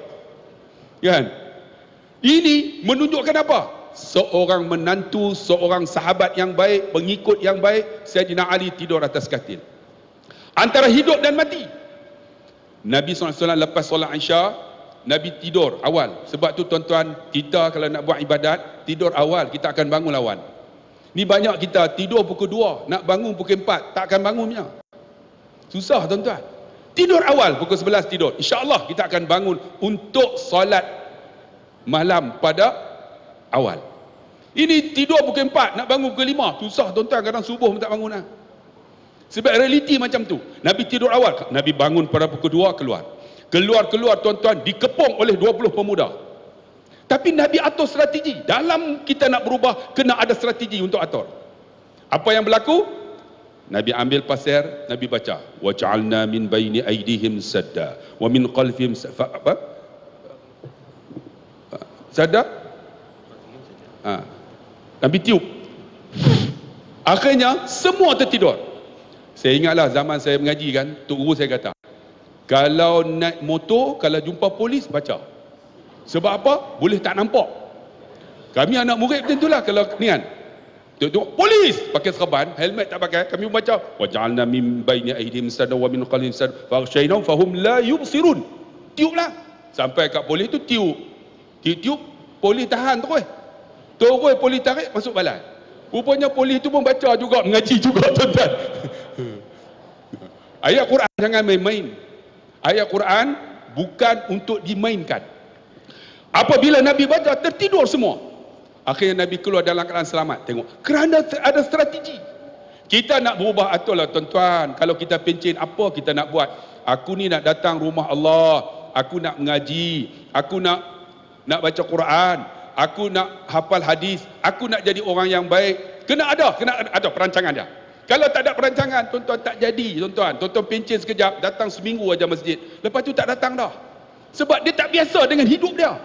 Kan? Ini menunjukkan apa? Seorang menantu, seorang sahabat yang baik, pengikut yang baik, Sayyidina Ali tidur atas katil. Antara hidup dan mati. Nabi SAW lepas solat Isya, Nabi tidur awal. Sebab tu tuan-tuan, kita kalau nak buat ibadat, tidur awal, kita akan bangun lawan. Ni banyak kita tidur pukul 2, nak bangun pukul 4, tak akan bangunnya. Susah tuan-tuan. Tidur awal, pukul 11 tidur. InsyaAllah kita akan bangun untuk solat malam pada awal. Ini tidur pukul 4, nak bangun pukul 5. Susah tuan-tuan, kadang subuh pun tak bangun lah. Sebab realiti macam tu. Nabi tidur awal, Nabi bangun pada pukul 2 keluar. Keluar tuan-tuan, dikepung oleh 20 pemuda. Tapi Nabi atur strategi. Dalam kita nak berubah, kena ada strategi untuk atur. Apa yang berlaku? Nabi ambil pasir, Nabi baca, wa ja'alna min baini aydihim sadda wa min khalfihim apa? Sadda? Nabi tiup. Akhirnya semua tertidur. Saya ingatlah zaman saya mengaji kan, tok guru saya kata, Kalau naik motor, kalau jumpa polis, baca. Sebab apa? Boleh tak nampak. Kami anak murid macam itulah. Kalau ni kan, tengok polis pakai serban, helmet tak pakai, kami baca wa ja'alna min baini aydihim sadda wa min khalfihim sadda faghshaynahum fahum la yubsirun. Tiuplah sampai kat polis tu, tiup polis tahan terus polis tarik masuk balai. Rupanya polis tu pun baca juga, mengaji juga tuan-tuan. Ayat Quran jangan main-main. Ayat Quran bukan untuk dimainkan. Apabila Nabi baca, tertidur semua. Akhirnya Nabi keluar dalam keadaan selamat. Tengok, kerana ada strategi. Kita nak berubah atur lah tuan-tuan. Kalau kita pencen, apa kita nak buat? Aku ni nak datang rumah Allah, aku nak mengaji, aku nak baca Quran, aku nak hafal hadis, aku nak jadi orang yang baik. Kena ada perancangan dia. Kalau tak ada perancangan, tuan-tuan, tak jadi tuan-tuan. Tuan-tuan pencen sekejap, datang seminggu aja masjid, lepas tu tak datang dah. Sebab dia tak biasa dengan hidup dia.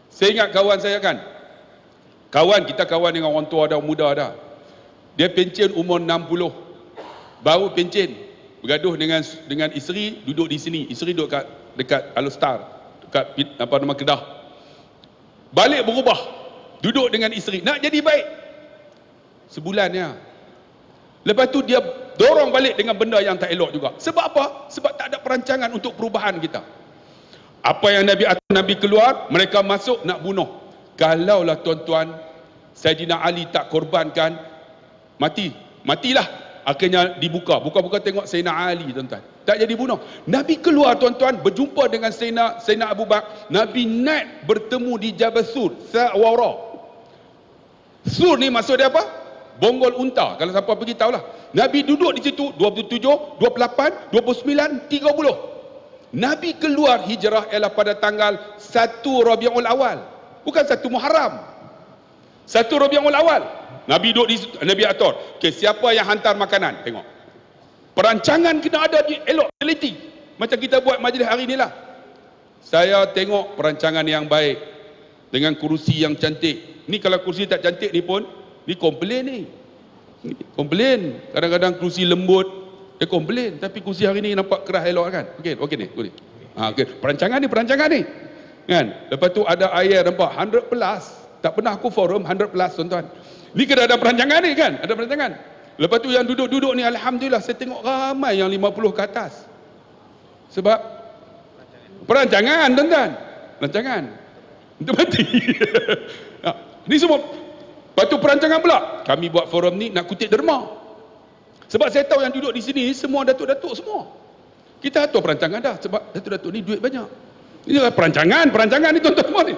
Saya ingat kawan saya kan, kita kawan dengan orang tua dah, muda dah. Dia pencen umur 60, baru pencen, bergaduh dengan isteri, duduk di sini. Isteri duduk dekat Alostar, dekat apa nama Kedah. Balik berubah, duduk dengan isteri, nak jadi baik. Sebulan ya. Lepas tu dia dorong balik dengan benda yang tak elok juga. Sebab apa? Sebab tak ada perancangan untuk perubahan kita. Apa yang Nabi keluar, mereka masuk nak bunuh. Kalaulah tuan-tuan, Saidina Ali tak korbankan, matilah. Akhirnya dibuka, buka-buka tengok Saidina Ali tuan-tuan, tak jadi bunuh. Nabi keluar tuan-tuan, berjumpa dengan Saidina Abu Bakar. Nabi naik bertemu di Jabal Sur, Sa'wara. Sur ni maksud dia apa? Bonggol unta. Kalau siapa pergi tahulah. Nabi duduk di situ 27, 28, 29, 30. Nabi keluar hijrah ialah pada tanggal 1 Rabiul Awal, bukan 1 Muharram. 1 Rabiul Awal. Nabi duduk di situ, Nabi atur, okey, siapa yang hantar makanan? Tengok. Perancangan kena ada elok, teliti. Macam kita buat majlis hari inilah. Saya tengok perancangan yang baik dengan kerusi yang cantik. Ni kalau kerusi tak cantik ni pun, ni komplain ni. Komplain. Kadang-kadang kerusi lembut, dia komplain. Tapi kerusi hari ni nampak kerah elok kan? Okey ni. Okay. Perancangan ni. Kan? Lepas tu ada air nampak 100 plus. Tak pernah aku forum 100 plus tuan-tuan. Ni kena ada perancangan ni kan? Ada perancangan. Lepas tu yang duduk-duduk ni, alhamdulillah saya tengok ramai yang 50 ke atas. Sebab perancangan tuan-tuan. Perancangan. Untuk mati. Ni semua. Lepas tu perancangan pula. Kami buat forum ni nak kutip derma. Sebab saya tahu yang duduk di sini semua datuk-datuk semua. Kita atur perancangan dah. Sebab datuk-datuk ni duit banyak. Ini adalah perancangan ni tuan-tuan semua ni.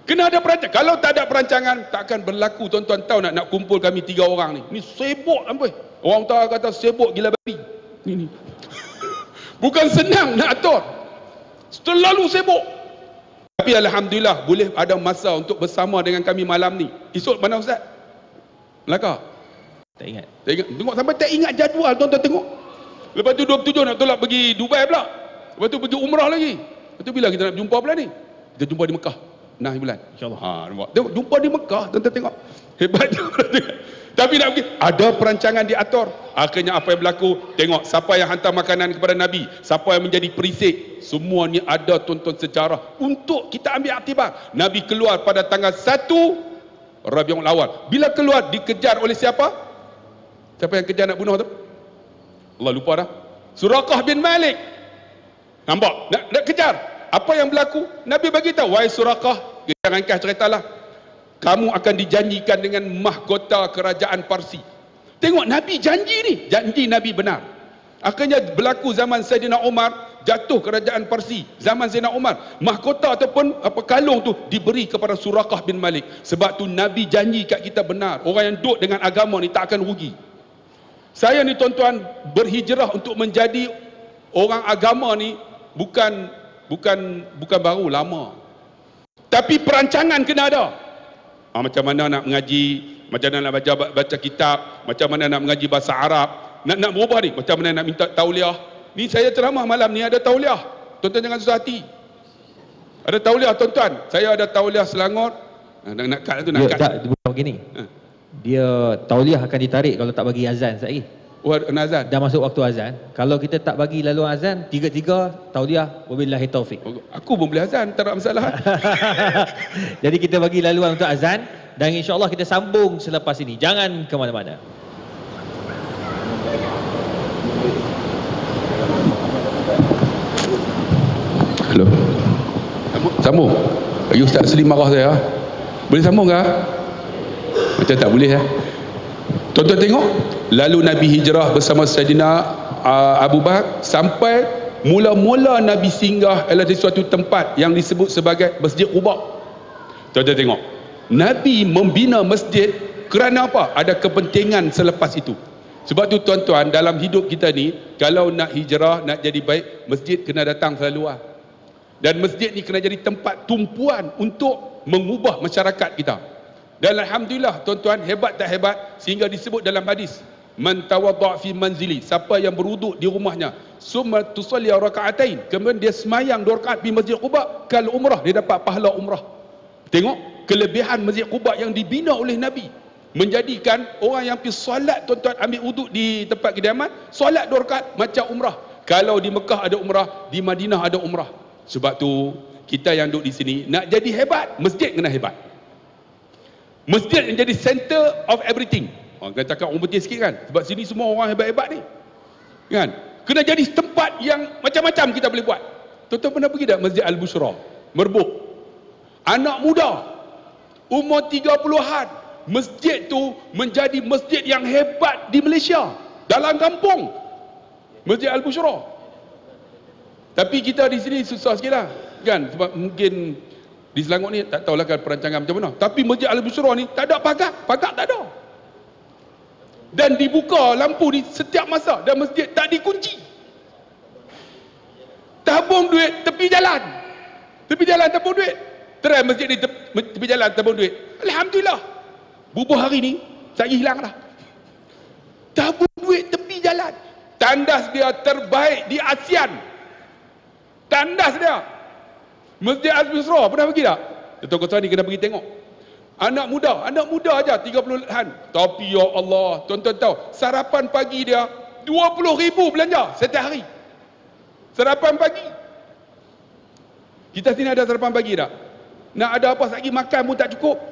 Kena ada perancangan. Kalau tak ada perancangan, takkan berlaku. Tuan-tuan tahu nak kumpul kami 3 orang ni. Ni sibuk sampai. Orang tahu kata sibuk gila babi. Ni. Bukan senang nak atur. Terlalu sibuk. Tapi alhamdulillah boleh ada masa untuk bersama dengan kami malam ni. Esok mana Ustaz? Melaka? Tak ingat. Tengok sampai tak ingat jadual tuan-tuan tengok. Lepas tu 27 nak tolak pergi Dubai pula. Lepas tu pergi umrah lagi. Lepas tu bila kita nak jumpa pula ni? Kita jumpa di Mekah. 6 bulan. InsyaAllah. Nampak? Tengok, jumpa di Mekah. Tuan-tuan tengok. Hebat juga. Tapi nak pergi, ada perancangan diatur. Akhirnya apa yang berlaku? Tengok, siapa yang hantar makanan kepada Nabi, siapa yang menjadi perisik, semua ni ada tuan-tuan sejarah untuk kita ambil aktibar. Nabi keluar pada tanggal 1 Rabiul Awal. Bila keluar, dikejar oleh siapa? Siapa yang kejar nak bunuh tu? Allah lupa dah. Suraqah bin Malik. Nampak? Nak kejar. Apa yang berlaku? Nabi bagi tahu, wahai Suraqah, ringkas ceritalah, kamu akan dijanjikan dengan mahkota kerajaan Parsi. Tengok, Nabi janji ni, janji Nabi benar. Akhirnya berlaku zaman Saidina Umar, jatuh kerajaan Parsi. Zaman Saidina Umar, mahkota ataupun kalung tu diberi kepada Suraqah bin Malik. Sebab tu Nabi janji kat kita benar, orang yang duduk dengan agama ni tak akan rugi. Saya ni tuan-tuan berhijrah untuk menjadi orang agama ni bukan baru, lama. Tapi perancangan kena ada. Macam mana nak mengaji, macam mana nak baca kitab, macam mana nak mengaji bahasa Arab, nak berubah ni, macam mana nak minta tauliah. Ni saya ceramah malam ni ada tauliah. Tuan-tuan jangan susah hati. Ada tauliah tuan-tuan. Saya ada tauliah Selangor. Nak kat tu nak kat. Tak, dia bukan begini. Dia tauliah akan ditarik kalau tak bagi azan sekali. azan. Dah masuk waktu azan. Kalau kita tak bagi lalu azan, tiga-tiga tauliah wabillahi taufik. Aku pun boleh azan, tak ada masalah. Jadi kita bagi laluan untuk azan dan insya-Allah kita sambung selepas ini. Jangan ke mana-mana. Hello. Sambung. Bagi Ustaz Selim marah saya. Boleh sambung ke? Macam tak boleh ya. Tuan-tuan tengok, lalu Nabi hijrah bersama Saidina Abu Bakar sampai mula-mula Nabi singgah adalah di suatu tempat yang disebut sebagai Masjid Quba. Tuan-tuan tengok, Nabi membina masjid kerana apa? Ada kepentingan selepas itu. Sebab tu tuan-tuan, dalam hidup kita ni, kalau nak hijrah, nak jadi baik, masjid kena datang selalu lah. Dan masjid ni kena jadi tempat tumpuan untuk mengubah masyarakat kita. Dan alhamdulillah tuan-tuan, hebat tak hebat sehingga disebut dalam hadis, man tawadda fi manzili, siapa yang berwuduk di rumahnya, summa tusalli raka'atain, kemudian dia semayang 2 rakaat di Masjid Quba, kal umrah, dia dapat pahala umrah. Tengok kelebihan Masjid Quba yang dibina oleh Nabi, menjadikan orang yang pergi solat, tuan-tuan ambil wuduk di tempat kediaman, solat 2 rakaat macam umrah. Kalau di Mekah ada umrah, di Madinah ada umrah. Sebab tu kita yang duduk di sini nak jadi hebat, masjid kena hebat. Masjid yang jadi center of everything. Orang kata cakap orang putih sikit kan, sebab sini semua orang hebat-hebat ni kan. Kena jadi tempat yang macam-macam kita boleh buat. Tuan-tuan pernah pergi tak Masjid Al-Bushra, Merbuk? Anak muda umur 30-an, masjid tu menjadi masjid yang hebat di Malaysia, dalam kampung, Masjid Al-Bushra. Tapi kita di sini susah sikit lah kan, sebab mungkin di Selangor ni tak tahulah kan perancangan macam mana. Tapi Masjid Al-Bushra ni tak ada pagar tak ada. Dan dibuka lampu di setiap masa dan masjid tak dikunci. Tabung duit tepi jalan. Tepi jalan tabung duit. Try masjid ni tepi jalan tabung duit. Alhamdulillah. Bubuh hari ni saya hilang dah. Tabung duit tepi jalan. Tandas dia terbaik di ASEAN. Tandas dia. Masjid Al-Bushra pernah pergi tak? Tuan-tuan ni kena pergi tengok. Anak muda aja 30-an. Tapi ya Allah, tuan-tuan tahu, sarapan pagi dia 20,000 belanja setiap hari. Sarapan pagi. Kita sini ada sarapan pagi tak? Nak ada apa lagi makan pun tak cukup.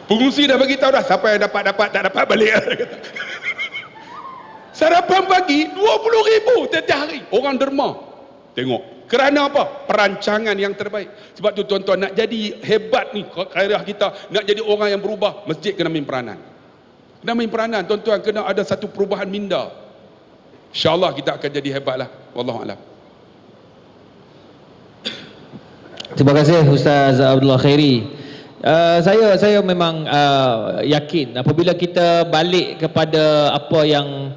Pengurusi dah bagi tahu dah, siapa yang dapat tak dapat balik. Sarapan pagi 20,000 setiap hari. Orang derma. Tengok. Kerana apa? Perancangan yang terbaik. Sebab tu tuan-tuan, nak jadi hebat ni khairah kita, nak jadi orang yang berubah, masjid kena main peranan. Kena main peranan tuan-tuan, kena ada satu perubahan minda. InsyaAllah kita akan jadi hebatlah. Wallahualam. Terima kasih Ustaz Abdullah Khairi. Saya memang yakin apabila kita balik kepada apa yang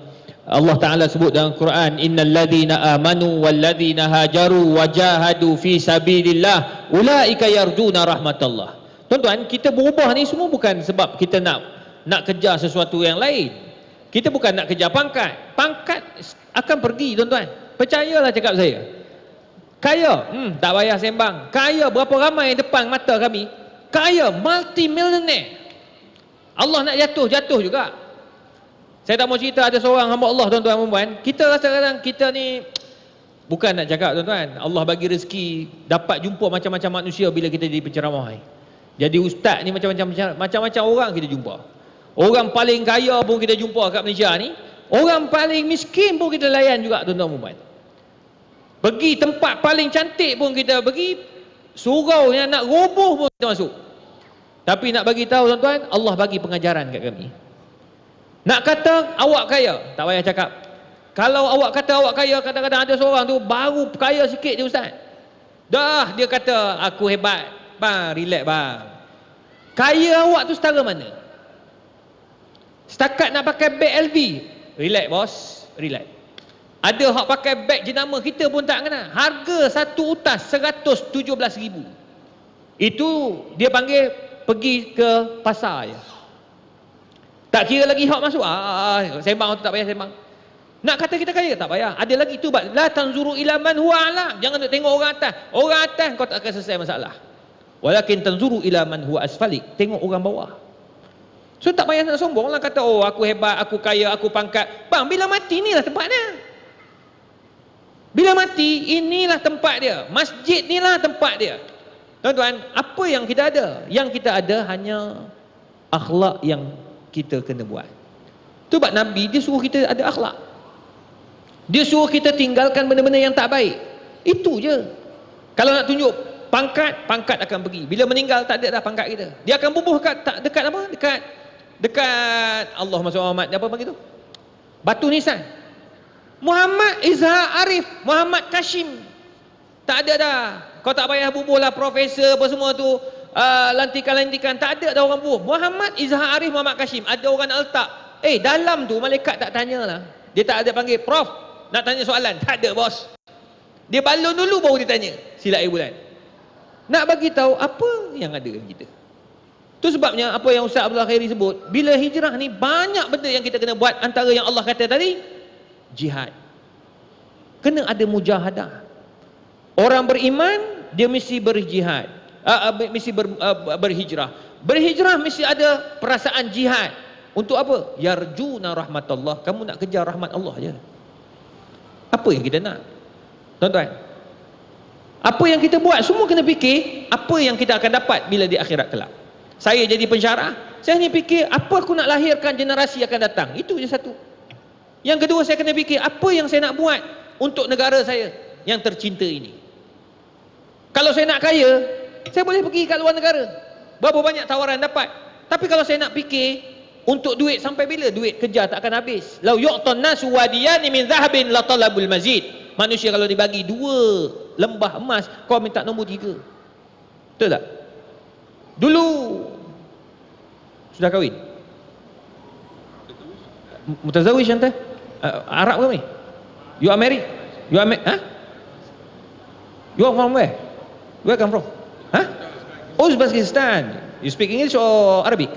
Allah Ta'ala sebut dalam Quran, innal ladhina amanu wal ladhina hajaru wajahadu fi sabilillah ulaika yarjuna rahmatallah. Tuan-tuan, kita berubah ni semua bukan sebab kita nak kejar sesuatu yang lain. Kita bukan nak kejar pangkat. Pangkat akan pergi tuan-tuan. Percayalah cakap saya. Kaya, tak payah sembang. Kaya, berapa ramai yang depan mata kami. Kaya, multi-millionaire. Allah nak jatuh juga. Saya tak mau cerita, ada seorang hamba Allah tuan-tuan dan puan. Kita rasa kadang kita ni, bukan nak cakap tuan-tuan, Allah bagi rezeki dapat jumpa macam-macam manusia bila kita jadi penceramah. Jadi ustaz ni macam-macam orang kita jumpa. Orang paling kaya pun kita jumpa kat Malaysia ni. Orang paling miskin pun kita layan juga tuan-tuan dan puan. Pergi tempat paling cantik pun kita pergi. Surau yang nak roboh pun kita masuk. Tapi nak bagi tahu tuan-tuan, Allah bagi pengajaran kat kami. Nak kata awak kaya, tak payah cakap. Kalau awak kata awak kaya, kadang-kadang ada seorang tu baru kaya sikit je ustaz. Dah dia kata aku hebat. Bang, relax bang. Kaya awak tu setara mana? Setakat nak pakai beg LV. Relax bos, relax. Ada hak pakai beg jenama kita pun tak kena. Harga satu utas 117,000. Itu dia panggil pergi ke pasar je. Tak kira lagi hak masuk. Sembang tu tak payah sembang. Nak kata kita kaya tak payah. Ada lagi tu, la tanzuru ila man huwa a'la. Jangan nak tengok orang atas. Orang atas kau tak akan selesai masalah. Walakin tanzuru ila man huwa asfalik. Tengok orang bawah. So tak payah nak sombong lah, kata oh aku hebat, aku kaya, aku pangkat. Bang, bila mati inilah tempatnya. Bila mati inilah tempat dia. Masjid inilah tempat dia. Tuan-tuan, apa yang kita ada? Yang kita ada hanya akhlak yang kita kena buat. Tu sebab Nabi dia suruh kita ada akhlak. Dia suruh kita tinggalkan benda-benda yang tak baik. Itu je. Kalau nak tunjuk pangkat, pangkat akan pergi. Bila meninggal tak ada dah pangkat kita. Dia akan bubuh dekat apa? Dekat Allah Muhammad apa panggil tu? Batu nisan. Muhammad Izhar Arif, Muhammad Kashim. Tak ada dah. Kau tak payah bubuh lah profesor apa semua tu, lantikan-lantikan, tak ada dah orang bubuh. Muhammad Izhar Arif, Muhammad Kashim. Ada orang nak letak. Dalam tu malaikat tak tanyalah. Dia tak ada panggil, "Prof, nak tanya soalan." Tak ada, bos. Dia balon dulu baru dia tanya. Silat air bulan. Nak bagi tahu apa yang ada dalam kita. Tu sebabnya apa yang Ustaz Abdullah Khairi sebut, bila hijrah ni banyak benda yang kita kena buat. Antara yang Allah kata tadi, jihad. Kena ada mujahadah. Orang beriman dia mesti berjihad, mesti berhijrah. Berhijrah mesti ada perasaan jihad. Untuk apa? Yarjuna rahmatullah. Kamu nak kejar rahmat Allah je. Apa yang kita nak? Tuan-tuan, apa yang kita buat semua kena fikir apa yang kita akan dapat bila di akhirat kelak. Saya jadi pensyarah, saya hanya fikir apa aku nak lahirkan generasi akan datang. Itu je satu. Yang kedua, saya kena fikir apa yang saya nak buat untuk negara saya yang tercinta ini. Kalau saya nak kaya, saya boleh pergi kat luar negara. Berapa banyak tawaran dapat. Tapi kalau saya nak fikir untuk duit, sampai bila duit kerja tak akan habis. Lau yu'tan nasu wadiyani min zahabin la talabul mazid. Manusia kalau dibagi 2 lembah emas, kau minta nombor 3. Betul tak? Dulu sudah kahwin? Mutazawish anta? Arab ke ni? You are married? You are married? Huh? You are from where? Where come from? Huh? Uzbekistan. You speak English or Arabic?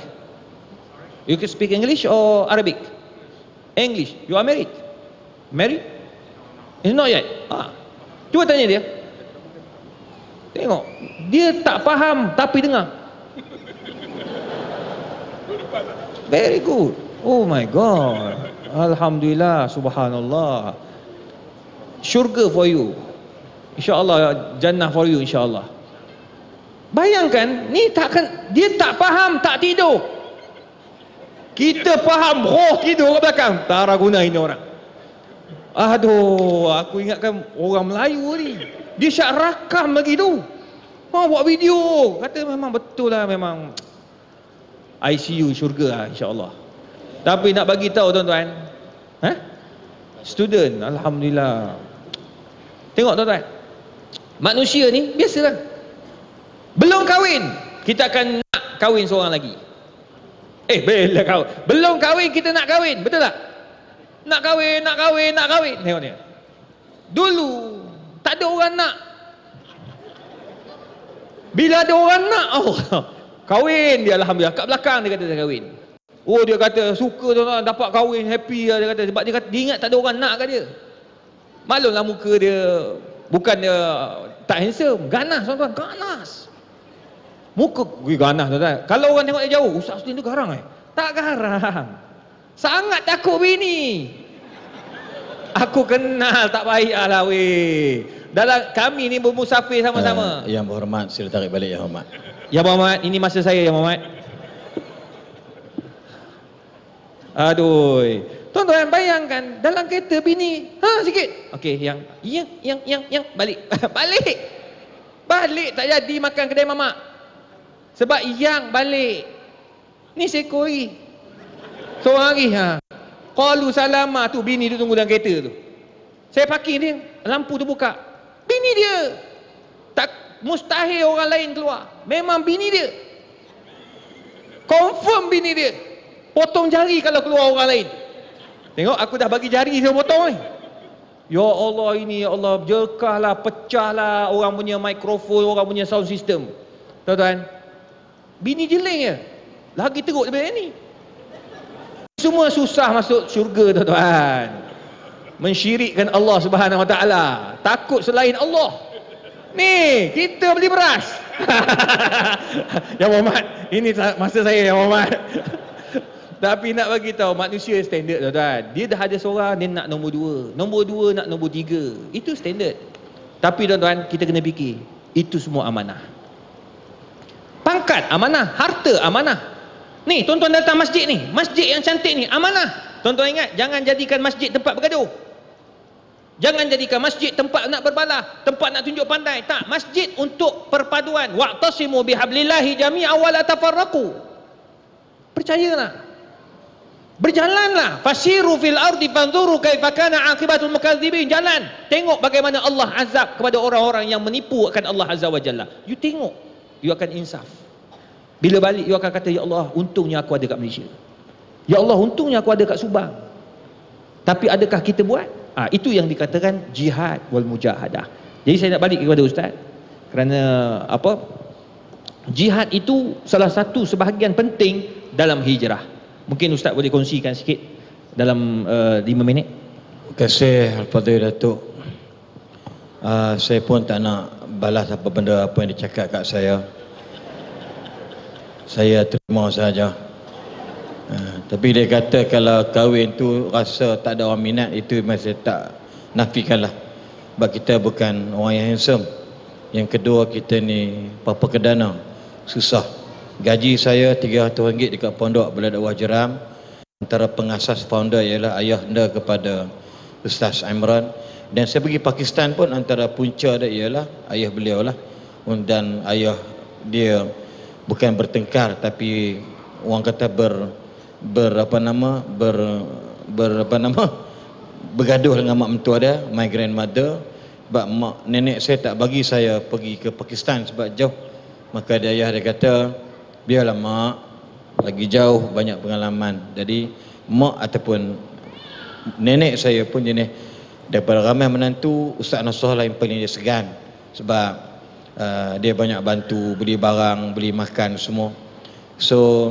You can speak English or Arabic? English. You are married? Married? It's not yet. Cuba tanya dia. Tengok, dia tak faham tapi dengar. Very good. Oh my God. Alhamdulillah, subhanallah. Syurga for you. InsyaAllah, jannah for you insyaAllah. Bayangkan, ni takkan, dia tak faham, tak tidur. Kita faham, roh tidur kat belakang. Tak guna ini orang. Aduh, aku ingatkan orang Melayu ni. Dia syak rakam lagi tu. Buat video. Kata memang betul lah, memang ICU syurga lah insyaAllah. Tapi nak bagi tahu tuan-tuan, student, alhamdulillah. Tengok tuan-tuan, manusia ni biasalah. Belum kahwin, kita akan nak kahwin seorang lagi. Bila kahwin, belum kahwin kita nak kahwin, betul tak? Nak kahwin, nak kahwin, nak kahwin. Tengok dia. Dulu tak ada orang nak. Bila ada orang nak, kahwin dia, alhamdulillah. Kat belakang dia kata dia kahwin. Oh, dia kata suka tuan-tuan, dapat kahwin, happy lah dia kata. Sebab dia kata, dia ingat tak ada orang nak kat dia. Maklumlah muka dia bukan dia tak handsome, ganas tuan-tuan, ganas. Muka ganas tuan-tuan. Kalau orang tengok dia jauh, Ustaz Astin tu garang Tak garang. Sangat takut bini. Aku kenal, tak payahlah weh. Dalam kami ni bermusafir sama-sama. Yang berhormat, sila tarik balik Yang Hormat. Ya Muhammad, ini masa saya Ya Muhammad. Aduh. Tuan-tuan bayangkan dalam kereta bini, sikit. Okey, yang balik. Balik tak jadi makan kedai mamak. Sebab yang balik. Ni sekoi. Seorang lagi qalu salama tu, bini tu tunggu dalam kereta tu. Saya parking dia, lampu tu buka. Bini dia. Tak mustahil orang lain keluar. Memang bini dia. Confirm bini dia. Potong jari kalau keluar orang lain. Tengok aku dah bagi jari saya potong ni. Ya Allah ini, ya Allah, jerkahlah, pecahlah orang punya mikrofon, orang punya sound system. Tuan-tuan, bini jeling je. Lagi teruk daripada ni. Semua susah masuk syurga tuan-tuan. Mensyirikkan Allah Subhanahu Wa Taala, takut selain Allah. Ni kita beli beras. Ya Muhammad, ini masa saya Ya Muhammad. Tapi nak bagi tahu manusia standard tuan-tuan. Dia dah ada seorang, dia nak nombor 2. Nombor 2 nak nombor 3. Itu standard. Tapi tuan-tuan, kita kena fikir, itu semua amanah. Pangkat amanah, harta amanah. Ni, tuan-tuan datang masjid ni, masjid yang cantik ni, amanah. Tuan-tuan ingat, jangan jadikan masjid tempat bergaduh. Jangan jadikan masjid tempat nak berbalah, tempat nak tunjuk pandai. Tak, masjid untuk perpaduan. Wa'tasimu bihablillahi jami'an wa la tafarraqu. Percayalah. Berjalanlah. Fasiru fil ardi fanzuru kaifa kana aqibatul mukadzibin. Jalan. Tengok bagaimana Allah azab kepada orang-orang yang menipu akan Allah Azza wa Jalla. You tengok, you akan insaf. Bila balik you akan kata, ya Allah, untungnya aku ada kat Malaysia. Ya Allah, untungnya aku ada kat Subang. Tapi adakah kita buat? Itu yang dikatakan jihad wal mujahadah. Jadi saya nak balik kepada Ustaz, kerana apa? Jihad itu salah satu sebahagian penting dalam hijrah. Mungkin Ustaz boleh kongsikan sikit dalam 5 minit. Terima kasih Al-Fadhil Datuk. Saya pun tak nak balas apa benda apa yang dicakap kat saya. Saya terima saja. Tapi dia kata kalau kahwin tu rasa tak ada orang minat, itu masih tak nafikanlah. Sebab kita bukan orang yang handsome. Yang kedua, kita ni papa kedana, susah. Gaji saya RM300 dekat pondok Balai Dakwah Jeram. Antara pengasas founder ialah ayah anda kepada Ustaz Imran. Dan saya pergi Pakistan pun, antara punca dia ialah ayah beliau lah. Dan ayah dia bukan bertengkar, tapi orang kata bergaduh dengan mak mentua dia, my grandmother. Sebab mak nenek saya tak bagi saya pergi ke Pakistan sebab jauh. Maka ayah dia kata, biarlah mak, lagi jauh banyak pengalaman. Jadi mak ataupun nenek saya pun jenis, daripada ramai menantu, Ustaz Nasrullah lah yang paling dia segan. Sebab dia banyak bantu, beli barang, beli makan semua. So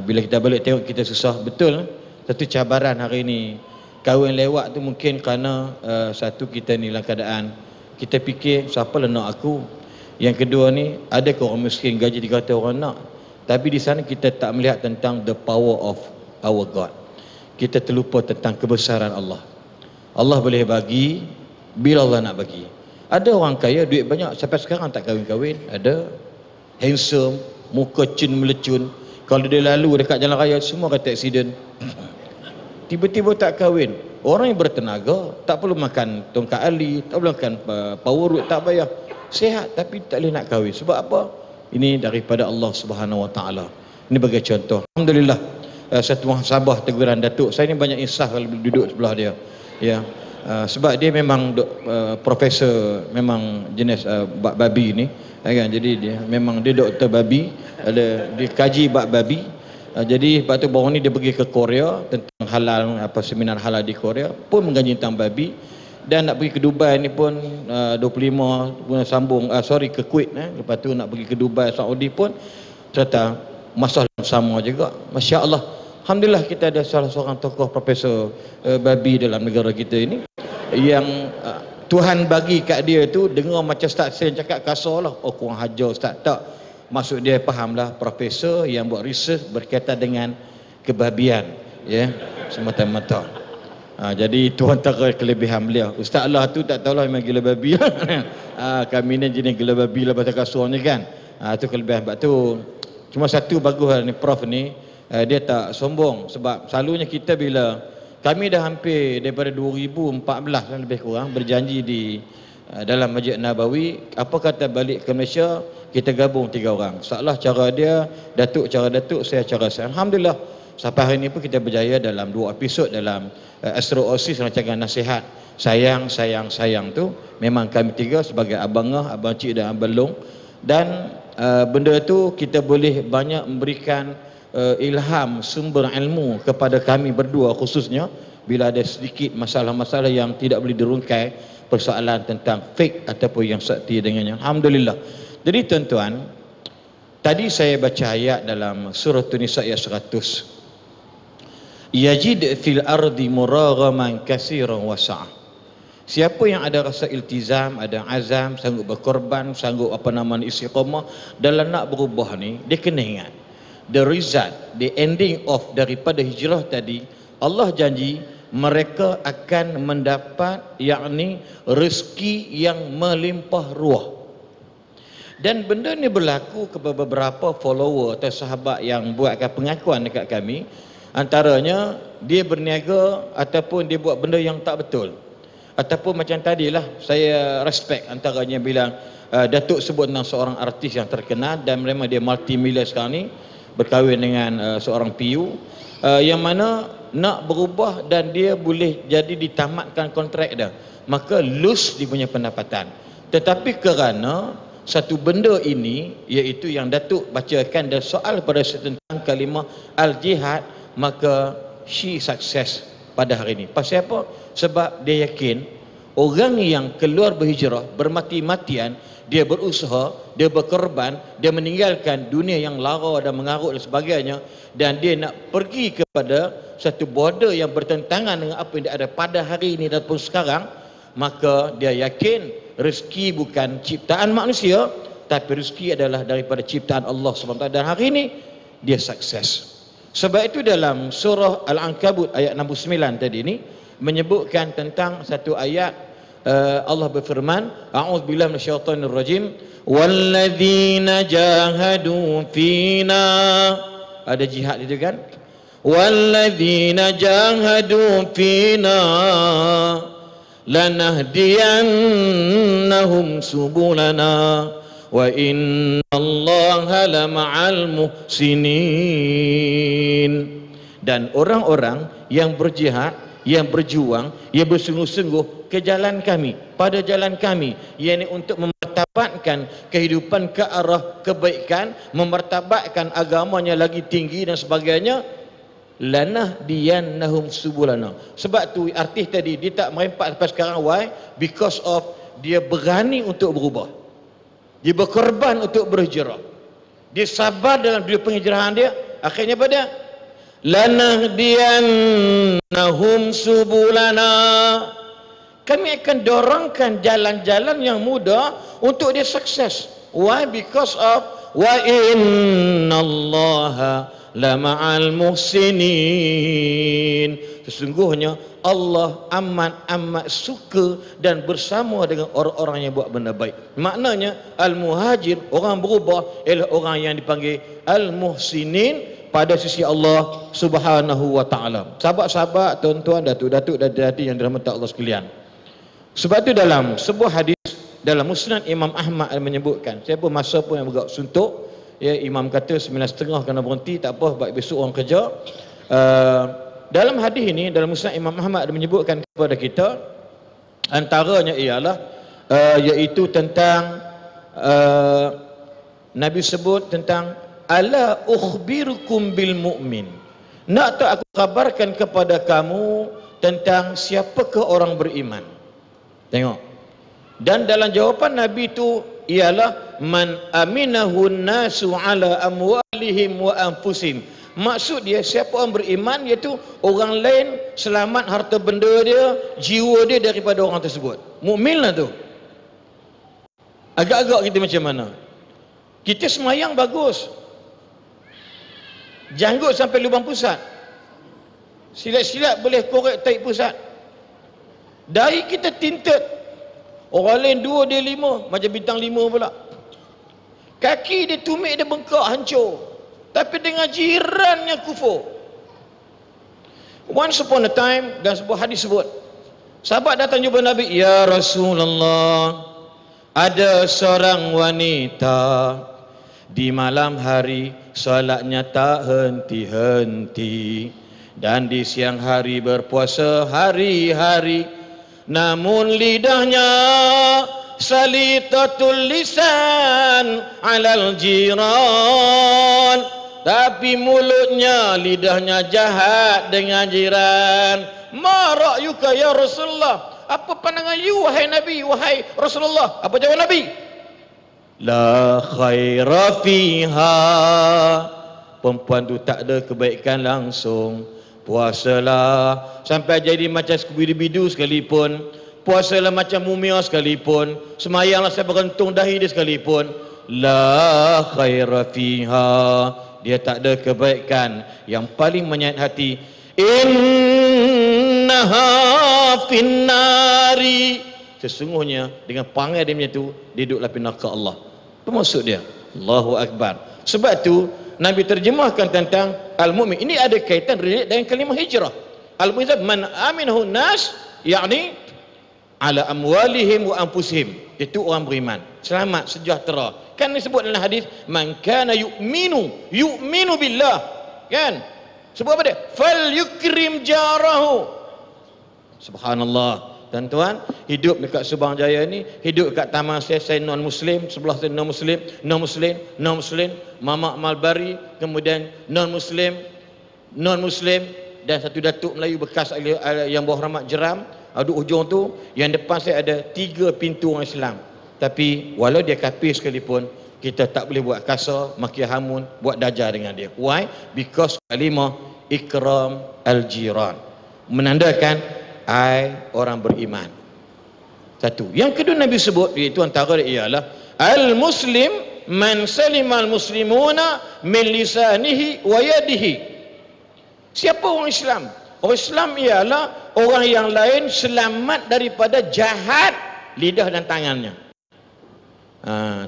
bila kita balik tengok, kita susah betul. Satu cabaran hari ni kahwin lewat tu mungkin kerana satu, kita ni dalam keadaan kita fikir siapa lah nak aku. Yang kedua ni, ada ke orang miskin gaji 300 orang nak. Tapi di sana kita tak melihat tentang the power of our God. Kita terlupa tentang kebesaran Allah. Allah boleh bagi bila Allah nak bagi. Ada orang kaya duit banyak sampai sekarang tak kahwin-kahwin. Ada handsome, muka cun melecun. Kalau dia lalu dekat jalan raya semua kata aksiden. Tiba-tiba tak kahwin. Orang yang bertenaga tak perlu makan tongkat ali, tak perlu makan power root, tak payah. Sihat tapi tak boleh nak kahwin. Sebab apa? Ini daripada Allah Subhanahu Wa Taala. Ini bagi contoh. Alhamdulillah, satu muhasabah teguran Datuk. Saya ni banyak insaf kalau duduk sebelah dia. Ya. Sebab dia memang profesor, memang jenis bab babi ni, kan. Jadi dia memang dia doktor babi, dia kaji bab babi. Jadi lepas tu baru ni dia pergi ke Korea tentang halal, apa seminar halal di Korea, pun mengkaji tentang babi. Dan nak pergi ke Dubai ni pun 25 bulan sambung, ke Kuwait, lepas tu nak pergi ke Dubai, Saudi pun serta masalah sama juga. Masya Allah, Alhamdulillah kita ada salah seorang tokoh profesor babi dalam negara kita ini, yang Tuhan bagi kat dia tu dengar macam Ustaz Sen cakap kasar lah, oh kurang hajar Ustaz. Tak, maksud dia fahamlah, profesor yang buat research berkaitan dengan kebabian, ya, semata-mata. Jadi Tuhan tahu kelebihan beliau. Ustaz Allah tu tak tahulah memang gila babi lah. Kami ni jenis gila babi lah bahasa kasurnya kan. Tu kelebihan. Sebab tu cuma satu bagus lah ni Prof ni, dia tak sombong. Sebab selalunya kita bila kami dah hampir daripada 2014 lebih kurang berjanji di dalam Masjid Nabawi, apa kata balik ke Malaysia kita gabung 3 orang. Salah cara dia, Datuk cara Datuk, saya cara saya. Alhamdulillah sampai hari ini pun kita berjaya dalam 2 episod dalam Astro Oasis rancangan nasihat sayang sayang sayang tu. Memang kami 3 sebagai abang Ngah, abang Cik dan abang Long. Dan benda tu kita boleh banyak memberikan ilham, sumber ilmu kepada kami berdua, khususnya bila ada sedikit masalah-masalah yang tidak boleh dirungkai, persoalan tentang fake ataupun yang sakti dengannya. Alhamdulillah. Jadi tuan-tuan, tadi saya baca ayat dalam surah An-Nisa ayat 100. Yajid fil ardi muraghaman katsiran wasa'ah. Siapa yang ada rasa iltizam, ada azam, sanggup berkorban, sanggup istiqamah dalam nak berubah ni, dia kena ingat the result, the ending of daripada hijrah tadi, Allah janji mereka akan mendapat yakni rezeki yang melimpah ruah. Dan benda ni berlaku kepada beberapa follower atau sahabat yang buatkan pengakuan dekat kami. Antaranya dia berniaga ataupun dia buat benda yang tak betul. Ataupun macam tadilah saya respect antaranya bilang Datuk sebut tentang seorang artis yang terkenal dan memang dia multimillion sekarang ni, berkahwin dengan seorang PU yang mana nak berubah dan dia boleh jadi ditamatkan kontrak dia, maka lose dia punya pendapatan. Tetapi kerana satu benda ini, iaitu yang Datuk bacakan dan soal pada tentang kalimah al-jihad, maka she sukses pada hari ini. Pasal apa? Sebab dia yakin orang yang keluar berhijrah bermati-matian, dia berusaha, dia berkorban, dia meninggalkan dunia yang lara dan mengarut dan sebagainya, dan dia nak pergi kepada satu border yang bertentangan dengan apa yang dia ada pada hari ini ataupun sekarang, maka dia yakin rezeki bukan ciptaan manusia, tapi rezeki adalah daripada ciptaan Allah SWT, dan hari ini dia sukses. Sebab itu dalam surah Al-Ankabut ayat 69 tadi ini menyebutkan tentang satu ayat, Allah berfirman, a'udzubillahi minasyaitonir rajim, walladzina jahadu fina, ada jihad itu kan, walladzina jahadu fina lanahdiyannahum subulana wa innallaha lama'al muhsinin. Dan orang-orang yang berjihad, yang berjuang, yang bersungguh-sungguh ke jalan kami, pada jalan kami, yakni untuk memartabatkan kehidupan ke arah kebaikan, memartabatkan agamanya lagi tinggi dan sebagainya, lanahdiyannahum subulana. Sebab tu artis tadi dia tak merempat sampai sekarang. Why? Because of dia berani untuk berubah, dia berkorban untuk berhijrah, dia sabar dalam dua penghijrahan dia. Akhirnya pada lanahdiyannahum subulana, kami akan dorongkan jalan-jalan yang mudah untuk dia sukses. Why? Because of wa innallaha lama'al muhsinin, sesungguhnya Allah amat suka dan bersama dengan orang-orang yang buat benda baik. Maknanya al-muhajir, orang berubah, ialah orang yang dipanggil al-muhsinin pada sisi Allah Subhanahu wa taala. Sahabat-sahabat, tuan-tuan, datuk-datuk dan dadi yang dirahmati Allah sekalian. Sebab itu dalam sebuah hadis dalam Musnad Imam Ahmad menyebutkan, saya pun masa pun yang bergerak suntuk, ya, imam kata 9:30 kena berhenti, tak apa, sebab besok orang kerja. Dalam hadis ini, dalam Musnad Imam Ahmad menyebutkan kepada kita, antaranya ialah iaitu tentang Nabi sebut tentang ala ukhbirukum bil mu'min, nak tak aku kabarkan kepada kamu tentang siapakah orang beriman. Tengok, dan dalam jawapan Nabi itu ialah man aminahun nasu ala amwalihim wa anfusihim. Maksud dia siapa orang beriman, iaitu orang lain selamat harta benda dia, jiwa dia daripada orang tersebut. Mukmin lah tu. Agak-agak kita macam mana? Kita semayang bagus, janggut sampai lubang pusat, silat-silat boleh korek taik pusat, dahi kita tinted, orang lain 2 dia 5, macam bintang 5 pula. Kaki dia tumit, dia bengkak, hancur, tapi dengan jirannya kufur. Once upon a time, dan sebuah hadis sebut, sahabat datang jumpa Nabi, ya Rasulullah, ada seorang wanita di malam hari solatnya tak henti-henti, dan di siang hari berpuasa hari-hari, namun lidahnya salitatul lisan alal jiran, tapi mulutnya, lidahnya jahat dengan jiran. Ma ra'yuka ya Rasulullah, apa pandangan you wahai Nabi, wahai Rasulullah? Apa jawab Nabi? La khaira fiha, perempuan tu tak ada kebaikan langsung. Puasalah sampai jadi macam skubidu-bidu sekalipun, puasalah macam mumia sekalipun, semayanglah sampai rentung dahi dia sekalipun, la khaira fiha, dia tak ada kebaikan yang paling menyayat hati. Innaha finnari, sesungguhnya dengan panggil dia macam tu, dia duduk dalam neraka Allah. Apa maksud dia? Allahu Akbar. Sebab tu Nabi terjemahkan tentang al-mu'min. Ini ada kaitan dengan kalimah hijrah. Al-mu'min man aminahu nas, yakni ala amwalihim wa anfusihim. Itu orang beriman, selamat, sejahtera. Kan disebut dalam hadis, man kana yu'minu billah. Kan? Sebut apa dia? Fal yukrim jarahu. Subhanallah. Tuan-tuan, hidup dekat Subang Jaya ni, hidup dekat taman saya non muslim, sebelah saya non muslim, Mamak Malbari, kemudian non muslim, dan satu datuk Melayu bekas yang bawah rahmat jeram, ada ujung tu, yang depan saya ada 3 pintu orang Islam. Tapi walau dia kafir sekalipun, kita tak boleh buat kasar, maki hamun, buat dajar dengan dia. Why? Because kalimah ikram al-jiran, menandakan orang beriman. Satu. Yang kedua Nabi sebut, iaitu antara ialah al-muslim man salima al-muslimuna min lisanihi wa yadihi. Siapa orang Islam? Orang Islam ialah orang yang lain selamat daripada jahat lidah dan tangannya.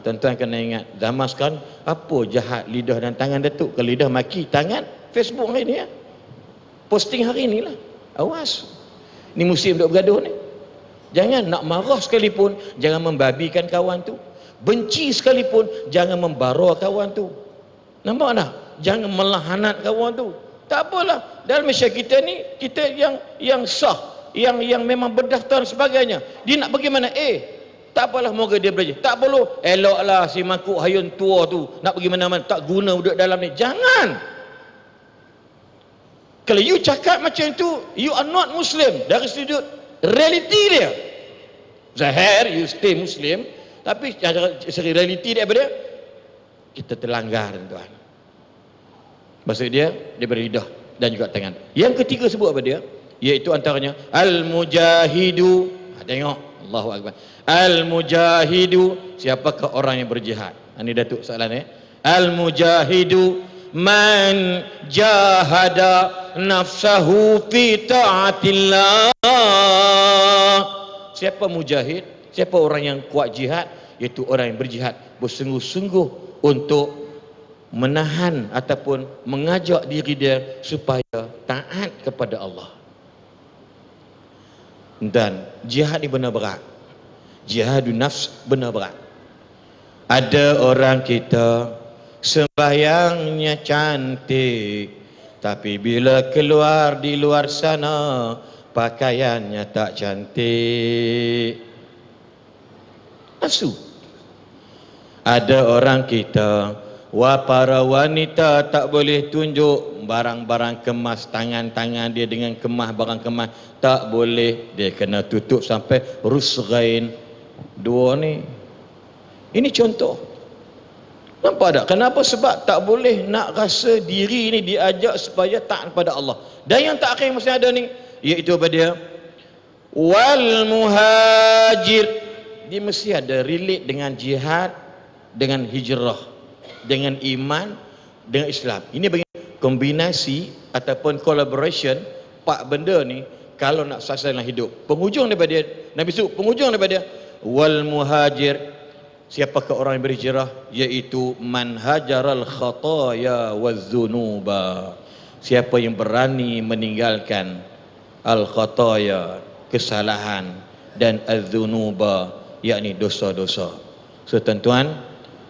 Tuan-tuan kena ingat, zaman sekarang apa jahat lidah dan tangan Datuk? Kalau lidah maki, tangan Facebook hari ni ya. Posting hari ni lah. Awas. Ni musim duk bergaduh ni. Jangan nak marah sekalipun, jangan membabikan kawan tu. Benci sekalipun, jangan membara kawan tu. Nampak tak? Jangan melahanat kawan tu. Tak apalah. Dalam Malaysia kita ni, kita yang sah, yang memang berdaftar dan sebagainya. Dia nak bagaimana? Tak apalah, moga dia belajar. Tak perlu, eloklah si makuk hayun tua tu nak pergi mana-mana, tak guna duduk dalam ni. Jangan. Kalau you cakap macam itu, you are not Muslim dari sudut realiti dia. Zahir you stay Muslim, tapi segi realiti dia apa dia? Kita terlanggar, tuan. Maksud dia beridah dan juga tangan. Yang ketiga sebut apa dia? Iaitu antaranya al-mujahidu. Tengok, Allahu Akbar. Al-mujahidu, siapakah orang yang berjihad? Ini Datuk soalan Al-mujahidu man jahada nafsahu fi ta'atillah. Siapa mujahid? Siapa orang yang kuat jihad? Iaitu orang yang berjihad bersungguh-sungguh untuk menahan ataupun mengajak diri dia supaya taat kepada Allah. Dan jihad ni benar berat. Jihadun nafs benar berat. Ada orang kita sembahyangnya cantik, tapi bila keluar di luar sana pakaiannya tak cantik. Nafsu. Ada orang kita, para wanita tak boleh tunjuk barang-barang kemas, tangan-tangan dia dengan kemas, barang kemas tak boleh, dia kena tutup sampai rusghain. Dua ni. Ini contoh. Nampak tak? Kenapa? Sebab tak boleh nak rasa diri ni diajak supaya taat kepada Allah. Dan yang terakhir mesti ada ni, iaitu apa dia? Wal muhajir. Dia mesti ada relate dengan jihad, dengan hijrah, dengan iman, dengan Islam. Ini bagi kombinasi ataupun collaboration 4 benda ni kalau nak sukses dalam hidup. Penghujung daripada dia, Nabi sebut penghujung daripada dia, wal muhajir. Siapakah orang yang berhijrah? Iaitu man hajaral khataya waz-zunuba. Siapa yang berani meninggalkan al-khataya, kesalahan, dan az-zunuba, yakni dosa-dosa. So tuan-tuan,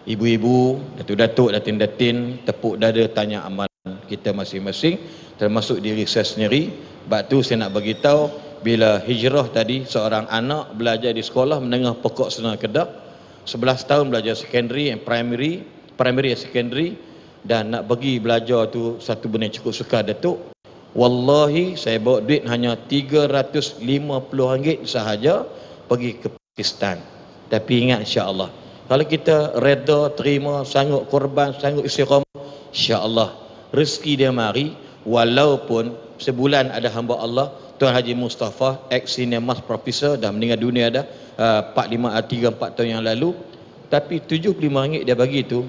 ibu-ibu, datuk-datuk, datin-datin, tepuk dada tanya amalan kita masing-masing, termasuk diri saya sendiri. Sebab tu saya nak bagi tahu, bila hijrah tadi, seorang anak belajar di sekolah menengah pokok Senar Kedah, 11 tahun belajar secondary and primary and secondary, dan nak pergi belajar tu satu benda yang cukup sukar Datuk. Wallahi saya bawa duit hanya RM350 sahaja pergi ke Pakistan. Tapi ingat, insya-Allah kalau kita reda, terima, sanggup korban, sanggup istiqamah, insya-Allah rezeki dia mari. Walaupun sebulan ada hamba Allah Tuan Haji Mustafa, ex-senior mas profesor, dah meninggal dunia dah 3-4 tahun yang lalu. Tapi RM75 dia bagi tu,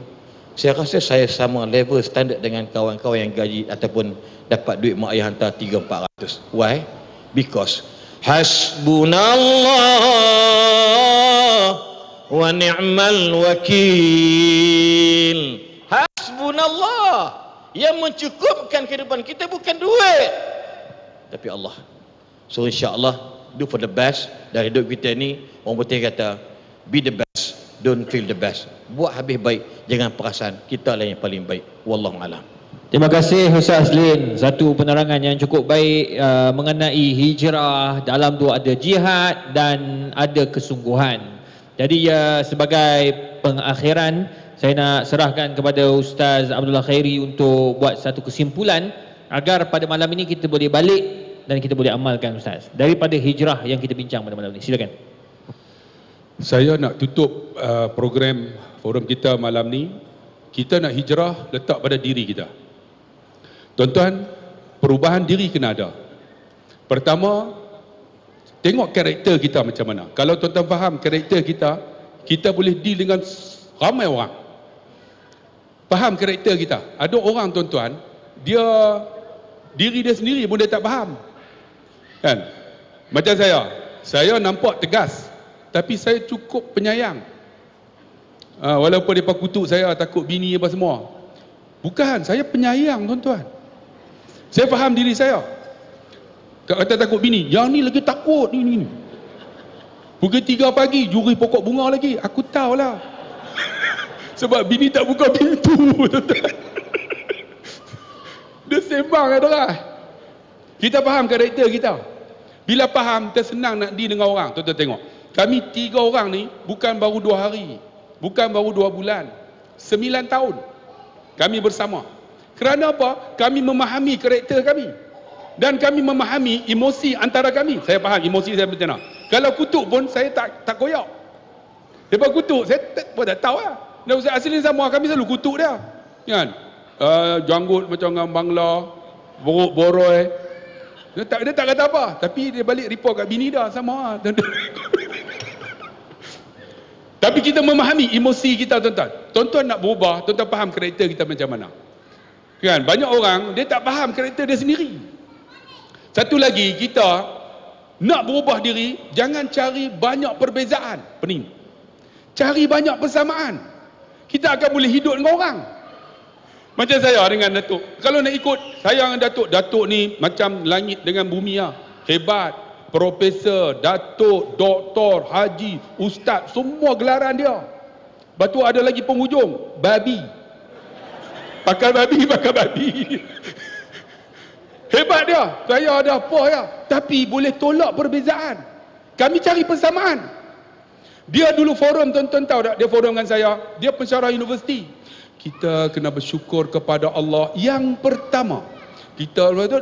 Saya rasa saya sama level standard dengan kawan-kawan yang gaji ataupun dapat duit mak ayah hantar 3-400. Why? Because hasbunallah wa ni'mal wakil. Hasbunallah, yang mencukupkan kehidupan kita bukan duit, tapi Allah. So insyaAllah, do for the best. Dari hidup kita ni, orang putih kata, be the best, don't feel the best. Buat habis baik, jangan perasan kita lah yang paling baik. Wallahualam. Terima kasih Ustaz Lin. Satu penerangan yang cukup baik mengenai hijrah. Dalam tu ada jihad dan ada kesungguhan. Jadi sebagai pengakhiran, saya nak serahkan kepada Ustaz Abdullah Khairi untuk buat satu kesimpulan agar pada malam ini kita boleh balik dan kita boleh amalkan Ustaz. Daripada hijrah yang kita bincang pada malam ini. Silakan. Saya nak tutup program forum kita malam ni. Kita nak hijrah letak pada diri kita. Tuan-tuan, perubahan diri kena ada. Pertama, tengok karakter kita macam mana. Kalau tuan-tuan faham karakter kita, kita boleh deal dengan ramai orang. Faham karakter kita. Ada orang tuan-tuan, diri dia sendiri pun dia tak faham. Kan? Macam saya nampak tegas, tapi saya cukup penyayang. Walaupun mereka kutuk saya, takut bini apa semua. Bukan, saya penyayang tuan-tuan. Saya faham diri saya. Kata takut bini, yang ni lagi takut ni. Pukul 3 pagi, juri pokok bunga lagi. Aku tahulah. Sebab bini tak buka pintu tuan-tuan. Dia sembang adalah. Kita faham karakter kita. Bila faham, kita senang nak deal dengan orang. Tuan-tuan tengok. Kami 3 orang ni bukan baru 2 hari, bukan baru 2 bulan, 9 tahun kami bersama. Kerana apa? Kami memahami karakter kami dan kami memahami emosi antara kami. Saya faham emosi saya macam mana. Kalau kutuk pun saya tak koyak. Lepas kutuk saya tak tahu lah. Dan Ustaz Asli sama, kami selalu kutuk dia. Kan? Janggut macam orang Bangla, borok-boroi. Dia tak kata apa, tapi dia balik report kat bini dah sama. Tapi kita memahami emosi kita tuan-tuan. Tuan-tuan nak berubah, tuan-tuan faham karakter kita macam mana. Kan? Banyak orang, dia tak faham karakter dia sendiri. Satu lagi, kita nak berubah diri, jangan cari banyak perbezaan. Pening. Cari banyak persamaan. Kita akan boleh hidup dengan orang. Macam saya dengan Datuk. Kalau nak ikut, saya dengan Datuk. Datuk ni macam langit dengan bumi lah. Hebat. Profesor, Datuk, Doktor, Haji, Ustaz, semua gelaran dia. Lepas tu ada lagi penghujung, babi. Pakai babi. Hebat dia. Saya ada apa ya. Tapi boleh tolak perbezaan. Kami cari persamaan. Dia dulu forum, tuan-tuan tahu tak? Dia forum dengan saya. Dia pensyarah universiti. Kita kena bersyukur kepada Allah. Yang pertama.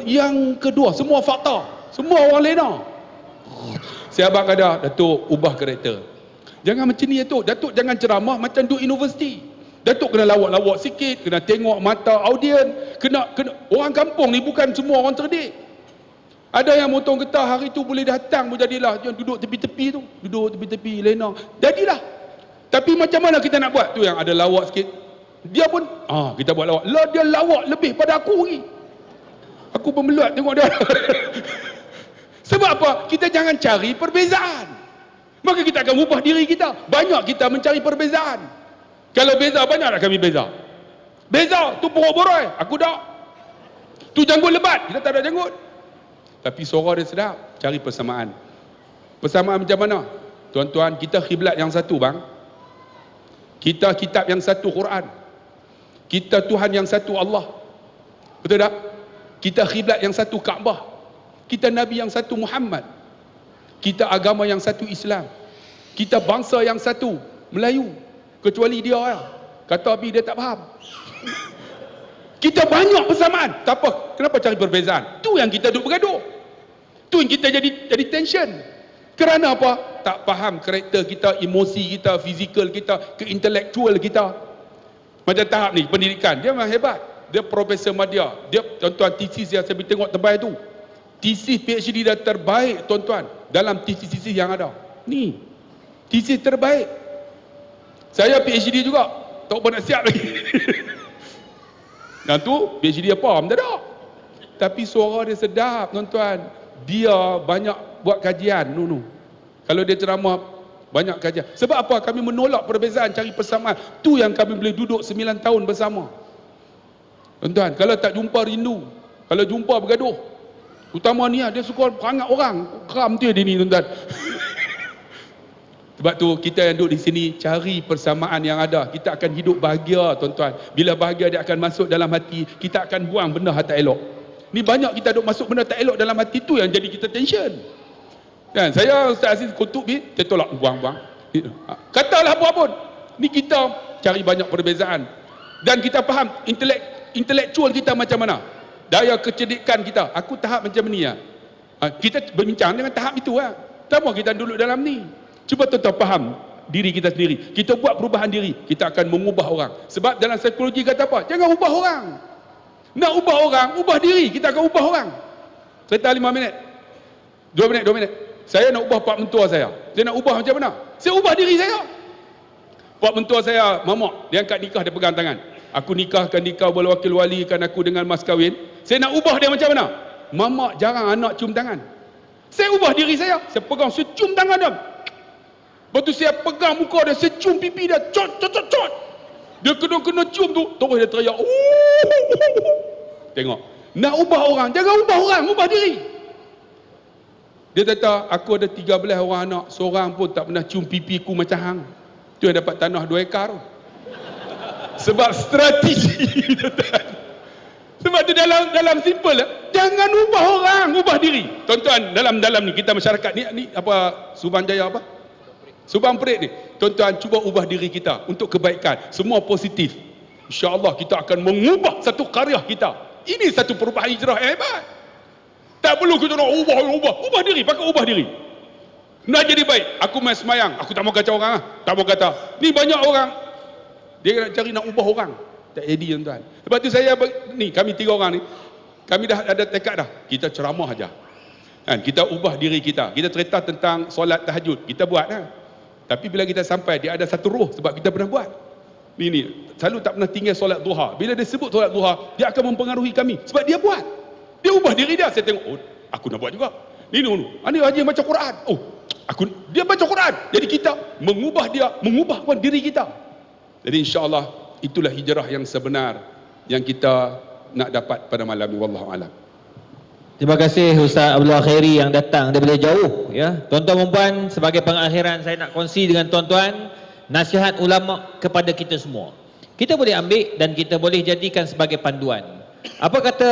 Yang kedua. Semua fakta. Semua orang lena. Saya abang kata, Datuk, ubah karakter. Jangan macam ni Datuk. Datuk jangan ceramah macam duduk universiti. Datuk kena lawak-lawak sikit, kena tengok mata audien, kena orang kampung ni bukan semua orang cerdik. Ada yang motong getah hari tu boleh datang pun jadilah. Yang duduk tepi-tepi tu, duduk tepi-tepi lena. Jadilah. Tapi macam mana kita nak buat? Tu yang ada lawak sikit. Dia pun kita buat lawak. Lah dia lawak lebih pada aku lagi. Aku pemeluat tengok dia. Sebab apa? Kita jangan cari perbezaan. Maka kita akan ubah diri kita. Banyak kita mencari perbezaan. Kalau beza, banyak tak kami beza. Beza, tu porok boroi, aku tak. Tu janggut lebat, kita tak ada janggut. Tapi suara dia sedap. Cari persamaan. Persamaan macam mana? Tuan-tuan, kita khiblat yang satu bang. Kita kitab yang satu Quran. Kita Tuhan yang satu Allah. Betul tak? Kita khiblat yang satu Kaabah. Kita Nabi yang satu Muhammad. Kita agama yang satu Islam. Kita bangsa yang satu Melayu. Kecuali dia lah. Kata Abi dia tak faham. Kita banyak persamaan. Tak apa. Kenapa cari perbezaan? Tu yang kita duduk bergaduh. Tu yang kita jadi tension. Kerana apa? Tak faham karakter kita, emosi kita, fizikal kita, keintelektual kita. Macam tahap ni, pendidikan. Dia memang hebat. Dia Profesor Madya. Dia, tuan-tuan, tesis yang saya tengok terbaik tu. Tesis PhD dah terbaik, tuan-tuan. Dalam tesis-tesis yang ada. Ni. Tesis terbaik. Saya PhD juga. tak apa nak siap lagi. Dan tu PhD dia faham tak ada. Tapi suara dia sedap tuan-tuan. Dia banyak buat kajian dulu. Kalau dia ceramah banyak kajian. Sebab apa? Kami menolak perbezaan, cari persamaan. Tu yang kami boleh duduk 9 tahun bersama. Tuan-tuan, kalau tak jumpa rindu. Kalau jumpa bergaduh. Utama ni dia suka perangat orang. Keram dia ni tuan-tuan. Sebab tu kita yang duduk di sini cari persamaan yang ada. Kita akan hidup bahagia tuan-tuan. Bila bahagia dia akan masuk dalam hati, kita akan buang benda tak elok. Ni banyak kita duduk masuk benda tak elok dalam hati tu yang jadi kita tension. Kan saya Ustaz Aziz Kutub ni saya tolak buang-buang. Katalah apa pun. Ni kita cari banyak perbezaan dan kita faham intelektual kita macam mana. Daya kecerdikan kita. Aku tahap macam ni ya. Kita berbincang dengan tahap itu lah. Tak mau kita duduk dalam ni. Cuba tuan-tuan faham diri kita sendiri. Kita buat perubahan diri, kita akan mengubah orang. Sebab dalam psikologi kata apa? Jangan ubah orang. Nak ubah orang, ubah diri. Kita akan ubah orang. Cerita 5 minit. 2 minit, 2 minit. Saya nak ubah pak mentua saya. Saya nak ubah macam mana? Saya ubah diri saya. Pak mentua saya, mamak, dia angkat nikah, dia pegang tangan. Aku nikahkan nikah bola wakil walikan aku dengan mas kahwin. Saya nak ubah dia macam mana? Mamak jarang anak cium tangan. Saya ubah diri saya. Saya pegang, saya cium tangan dia. Lepas tu saya pegang muka dia, saya cium pipi dia. Cot, cot, cot, cot. Dia kena cium tu, terus dia teriak. Tengok. Nak ubah orang, jangan ubah orang, ubah diri. Dia kata, aku ada 13 orang anak, seorang pun tak pernah cium pipiku macam hang. Tu yang dapat tanah 2 ekar. Sebab strategi. Sebab tu dalam simple, jangan ubah orang, ubah diri. Tuan-tuan, dalam ni kita masyarakat ni apa Subang Jaya apa? Subang Perit ni. Tuan-tuan cuba ubah diri kita untuk kebaikan. Semua positif. InsyaAllah kita akan mengubah satu karya kita. Ini satu perubahan hijrah yang hebat. Tak perlu kita nak ubah diri, pakai ubah diri. Nak jadi baik, aku main semayang, aku tak mau kacau orang lah. Tak mau kata. Ni banyak orang dia nak cari nak ubah orang. Tak jadi tuan-tuan. Sebab tu saya ni kami 3 orang ni, kami dah ada tekad dah. Kita ceramah aja. Kan, kita ubah diri kita. Kita cerita tentang solat tahajud, kita buat lah. Tapi bila kita sampai, dia ada satu roh sebab kita pernah buat. Ni selalu tak pernah tinggal solat duha. Bila dia sebut solat duha, dia akan mempengaruhi kami sebab dia buat. Dia ubah diri dia. Saya tengok, oh, aku nak buat juga. Ni haji baca Quran. Oh, dia baca Quran. Jadi kita mengubah dia, mengubahkan diri kita. Jadi insya-Allah itulah hijrah yang sebenar yang kita nak dapat pada malam ini. Wallahu a'lam. Terima kasih Ustaz Abdullah Khairi yang datang daripada jauh ya. Tuan-tuan dan puan, sebagai pengakhiran saya nak kongsi dengan tuan-tuan nasihat ulama kepada kita semua. Kita boleh ambil dan kita boleh jadikan sebagai panduan. Apa kata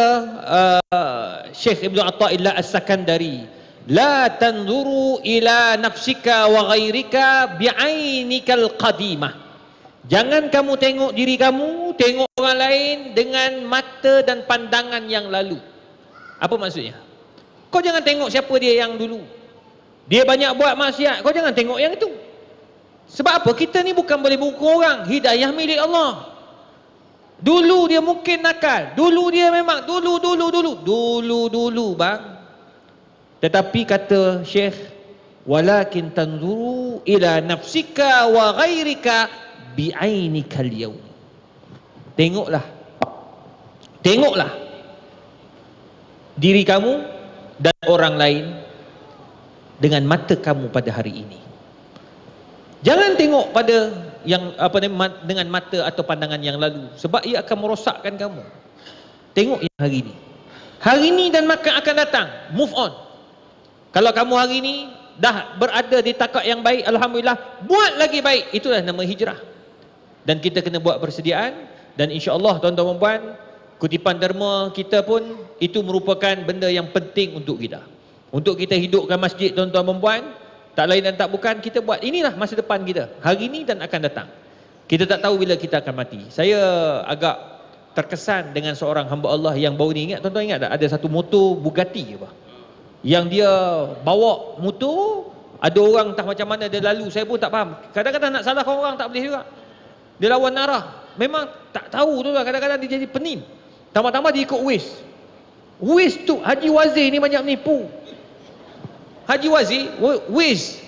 Syekh Ibnu Athaillah As-Sakandari? La tanzuru ila nafsika wa ghairika bi'ainikal qadimah. Jangan kamu tengok diri kamu, tengok orang lain dengan mata dan pandangan yang lalu. Apa maksudnya? Kau jangan tengok siapa dia yang dulu. Dia banyak buat maksiat, kau jangan tengok yang itu. Sebab apa? Kita ni bukan boleh mengukur orang. Hidayah milik Allah. Dulu dia mungkin nakal. Dulu dia memang dulu bang. Tetapi kata Syekh, walakin tanzuru ila nafsika wa ghairika bi'ainikal yawm. Tengoklah diri kamu dan orang lain dengan mata kamu pada hari ini. Jangan tengok pada yang dengan mata atau pandangan yang lalu, sebab ia akan merosakkan kamu. Tengok yang hari ini. Hari ini dan maka akan datang. Move on. Kalau kamu hari ini dah berada di takat yang baik, alhamdulillah, buat lagi baik. Itulah nama hijrah. Dan kita kena buat persediaan. Dan insya-Allah tuan-tuan dan puan, kutipan derma kita pun itu merupakan benda yang penting untuk kita. Untuk kita hidupkan masjid tuan-tuan dan puan, tak lain dan tak bukan kita buat. Inilah masa depan kita, hari ini dan akan datang. Kita tak tahu bila kita akan mati. Saya agak terkesan dengan seorang hamba Allah yang baru ni. Ingat tuan-tuan, ingat tak? Ada satu motor Bugatti apa? Yang dia bawa motor, ada orang entah macam mana dia lalu, saya pun tak faham. Kadang-kadang nak salahkan orang tak boleh juga. Dia lawan arah. Memang tak tahu tu lah, kadang-kadang dia jadi pening. Tambah-tambah dia ikut Waze tu, Haji Wazir ni banyak menipu. Haji Wazir, Waze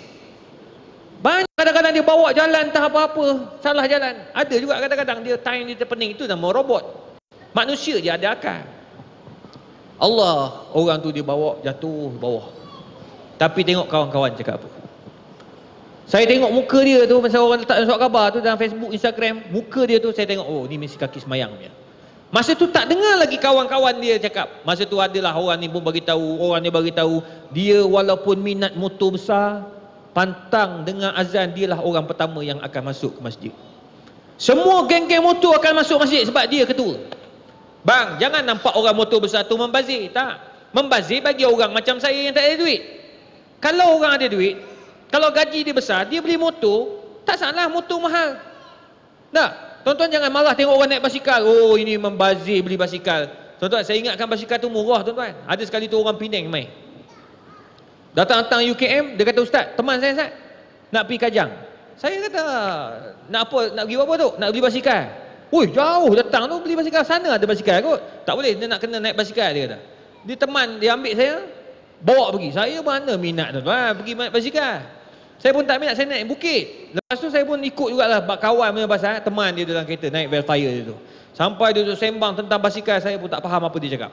banyak Kadang-kadang dia bawa jalan tak apa-apa, salah jalan. Ada juga kadang-kadang dia time dia terpening, itu nama robot. Manusia dia ada akal. Allah, orang tu dia bawa jatuh bawah. Tapi tengok kawan-kawan cakap apa. Saya tengok muka dia tu, masa orang letak surat khabar tu dalam Facebook, Instagram, muka dia tu saya tengok, oh ni mesti kaki semayang dia. Masa tu tak dengar lagi kawan-kawan dia cakap. Masa tu adalah orang ni pun bagi tahu, orang ni bagi tahu, dia walaupun minat motor besar, pantang dengar azan, dialah orang pertama yang akan masuk ke masjid. Semua geng-geng motor akan masuk masjid sebab dia ketua. Bang, jangan nampak orang motor besar tu membazir. Tak. Membazir bagi orang macam saya yang tak ada duit. Kalau orang ada duit, kalau gaji dia besar, dia beli motor, tak salah motor mahal. Tak. Tuan-tuan jangan marah tengok orang naik basikal. Oh, ini membazir beli basikal. Tuan-tuan, saya ingatkan basikal tu murah, tuan-tuan. Ada sekali tu orang Penang mai. Datang-datang UKM, dia kata, Ustaz, teman saya Ustaz, nak pergi Kajang. Saya kata, nak apa? Nak pergi apa tu? Nak beli basikal. Ui, jauh datang tu beli basikal. Sana ada basikal kot. Tak boleh, dia nak kena naik basikal, dia kata. Dia teman, dia ambil saya, bawa pergi. Saya mana minat tuan-tuan, pergi naik basikal. Saya pun tak minat, saya naik bukit. Lepas tu saya pun ikut jugalah kawan punya pasal, teman dia dalam kereta, naik Velfire dia tu. Sampai dia tu sembang tentang basikal, saya pun tak faham apa dia cakap.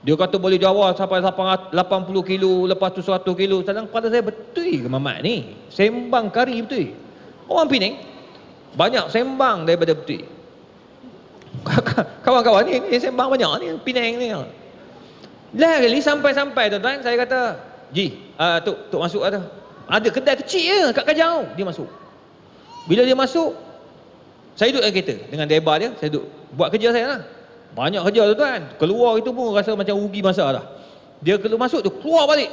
Dia kata boleh jawab sampai 80 kilo, lepas tu 100 kilo. Sedang pada saya, betul ke Mamat ni? Sembang kari betul. Orang Penang, banyak sembang daripada betul. Kawan-kawan ni sembang banyak ni, Penang ni. Lah kali sampai-sampai tuan-tuan, saya kata, Ji, tuk masuk lah tu. Ada kedai kecil je kat Kajang. Dia masuk. Bila dia masuk, saya duduk dalam kereta dengan debar dia, saya duduk buat kerja saya lah. Banyak kerja tuan-tuan. Keluar itu pun rasa macam rugi masa dah. Dia keluar masuk tu, keluar balik.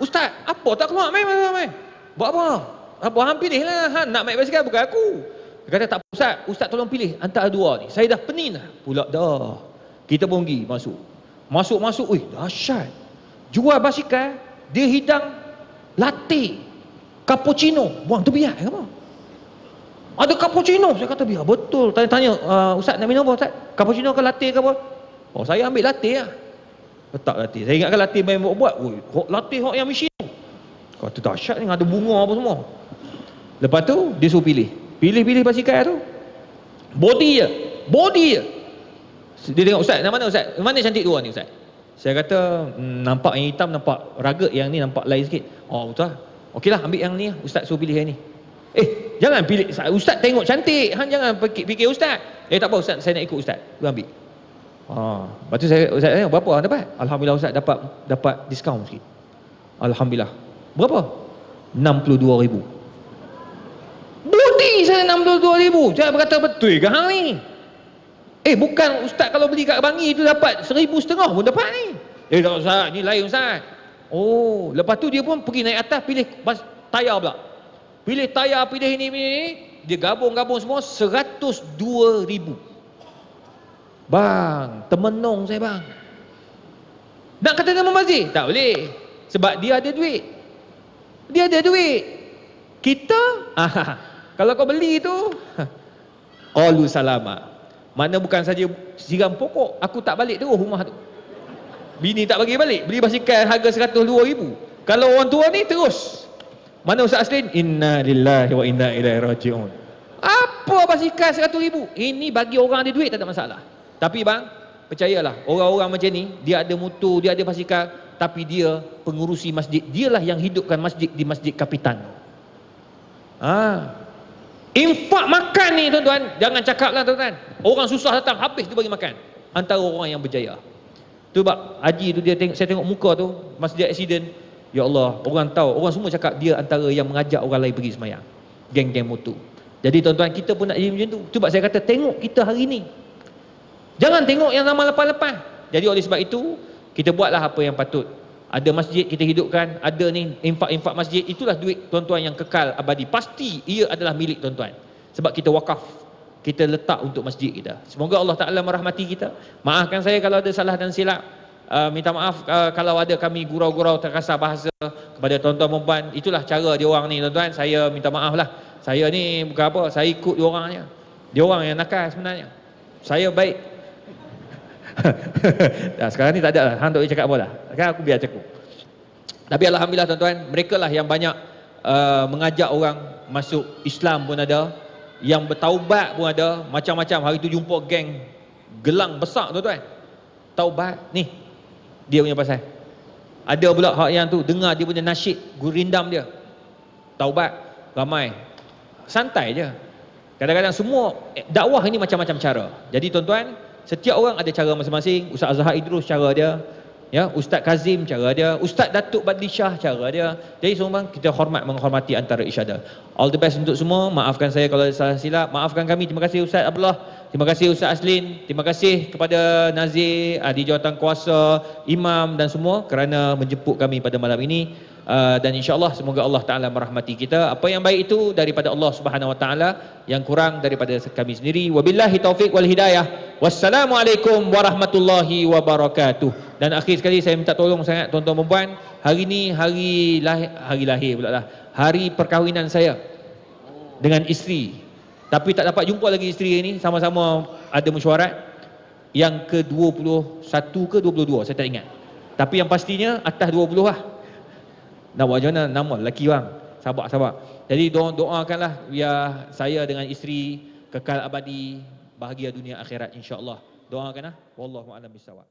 Ustaz, apa tak keluar? Main. Buat apa? Hang pilih lah. Han nak main basikal bukan aku. Dia kata tak apa Ustaz tolong pilih antara dua ni. Saya dah pening dah. Pula dah. Kita pun pergi masuk. Masuk. Ui, dahsyat. Jual basikal, dia hidang latte, cappuccino, buang tu biar ke apa? Ada cappuccino, saya kata biar, betul. Tanya, Ustaz nak minum apa Ustaz? Cappuccino ke latte ke apa? Oh, saya ambil latte lah. Letak latte, saya ingatkan latte main buat. Ui, latte hot yang mesin. Kata dahsyat ni, ada bunga apa semua. Lepas tu, dia suruh pilih basikal tu. Body je. Dia tengok, Ustaz, mana Ustaz? Mana cantik dua ni Ustaz? Saya kata, nampak yang hitam, nampak rugged, yang ni nampak lain sikit. Oh, betul. Okeylah, ambil yang ni, Ustaz suruh pilih yang ni. Jangan pilih, Ustaz tengok cantik, hang jangan fikir Ustaz. Tak apa Ustaz, saya nak ikut Ustaz. Lu ambil. Lepas tu Ustaz tanya, berapa hang dapat? Alhamdulillah Ustaz dapat diskaun sikit. Alhamdulillah. Berapa? 62,000. Budi saya 62,000. Saya berkata, betul ke hang ni? Bukan Ustaz kalau beli kat Bangi tu dapat 1,500 pun dapat ni. Tak Ustaz, ni lain Ustaz. Oh, lepas tu dia pun pergi naik atas, pilih tayar pula. Pilih tayar, pilih ini. Dia gabung semua 102,000. Bang, termenung saya bang. Nak kata dia membazir? Tak boleh. Sebab dia ada duit. Kita, kalau kau beli tu, qalu salama. Mana bukan saja siram pokok, aku tak balik terus rumah tu. Bini tak bagi balik, beli basikal harga 102,000. Kalau orang tua ni terus. Mana Ustaz Aslin? Inna lillahi wa inna ilaihi raji'un. Apa basikal 100,000? Ini bagi orang ada duit tak ada masalah. Tapi bang, percayalah, orang-orang macam ni, dia ada motor, dia ada basikal, tapi dia pengurusi masjid. Dialah yang hidupkan masjid di Masjid Kapitan. Infak makan ni tuan-tuan, jangan cakap lah tuan-tuan. Orang susah datang, habis dia bagi makan. Antara orang yang berjaya. Tu bab Haji tu, saya tengok muka tu, masa dia accident, ya Allah, orang tahu, orang semua cakap dia antara yang mengajak orang lain pergi semayang. Geng-geng motor. Jadi tuan-tuan, kita pun nak jadi macam tu. Sebab saya kata, tengok kita hari ni. Jangan tengok yang nama lepas-lepas. Jadi oleh sebab itu, kita buatlah apa yang patut. Ada masjid kita hidupkan, ada ni infak-infak masjid, itulah duit tuan-tuan yang kekal abadi. Pasti ia adalah milik tuan-tuan. Sebab kita wakaf, kita letak untuk masjid kita. Semoga Allah Ta'ala merahmati kita. Maafkan saya kalau ada salah dan silap. Minta maaf kalau ada kami gurau-gurau terkasar bahasa kepada tuan-tuan perempuan. Itulah cara dia orang ni tuan-tuan. Saya minta maaf lah. Saya ni bukan apa, saya ikut dia orang je. Dia orang yang nakal sebenarnya. Saya baik. Sekarang ni tak ada lah. Hang tak boleh cakap apa lah. Kan aku biar cakap. Tapi alhamdulillah tuan-tuan, mereka lah yang banyak mengajak orang masuk Islam pun ada, yang bertaubat pun ada, macam-macam. Hari tu jumpa geng gelang besar tuan-tuan, taubat ni dia punya pasal. Ada pula hak yang tu dengar dia punya nasyid gurindam dia, taubat, ramai. Santai je. Kadang-kadang semua dakwah ini macam-macam cara. Jadi tuan-tuan, setiap orang ada cara masing-masing. Ustaz Azhar Idrus cara dia, ya, Ustaz Kazim cara dia, Ustaz Datuk Badli Shah cara dia. Jadi semua kita menghormati antara each other. All the best untuk semua. Maafkan saya kalau ada salah silap, maafkan kami. Terima kasih Ustaz Abdullah, terima kasih Ustaz Aslin, terima kasih kepada Nazir, ahli jawatankuasa, imam dan semua kerana menjemput kami pada malam ini. Dan insya-Allah semoga Allah Taala merahmati kita. Apa yang baik itu daripada Allah Subhanahu Wa Taala, yang kurang daripada kami sendiri. Wabillahi taufik wal hidayah. Wassalamualaikum warahmatullahi wabarakatuh. Dan akhir sekali saya minta tolong sangat tuan-tuan dan puan, hari ni hari lahir pula lah, hari perkahwinan saya dengan isteri. Tapi tak dapat jumpa lagi isteri ni, sama-sama ada mesyuarat yang ke-21 ke 22 saya tak ingat. Tapi yang pastinya atas 20 lah. Nak buat macam mana? Nama lelaki bang. Sabar. Jadi doakanlah biar saya dengan isteri kekal abadi, bahagia dunia akhirat insya-Allah. Doakanlah. Wallahu a'lam bissawab.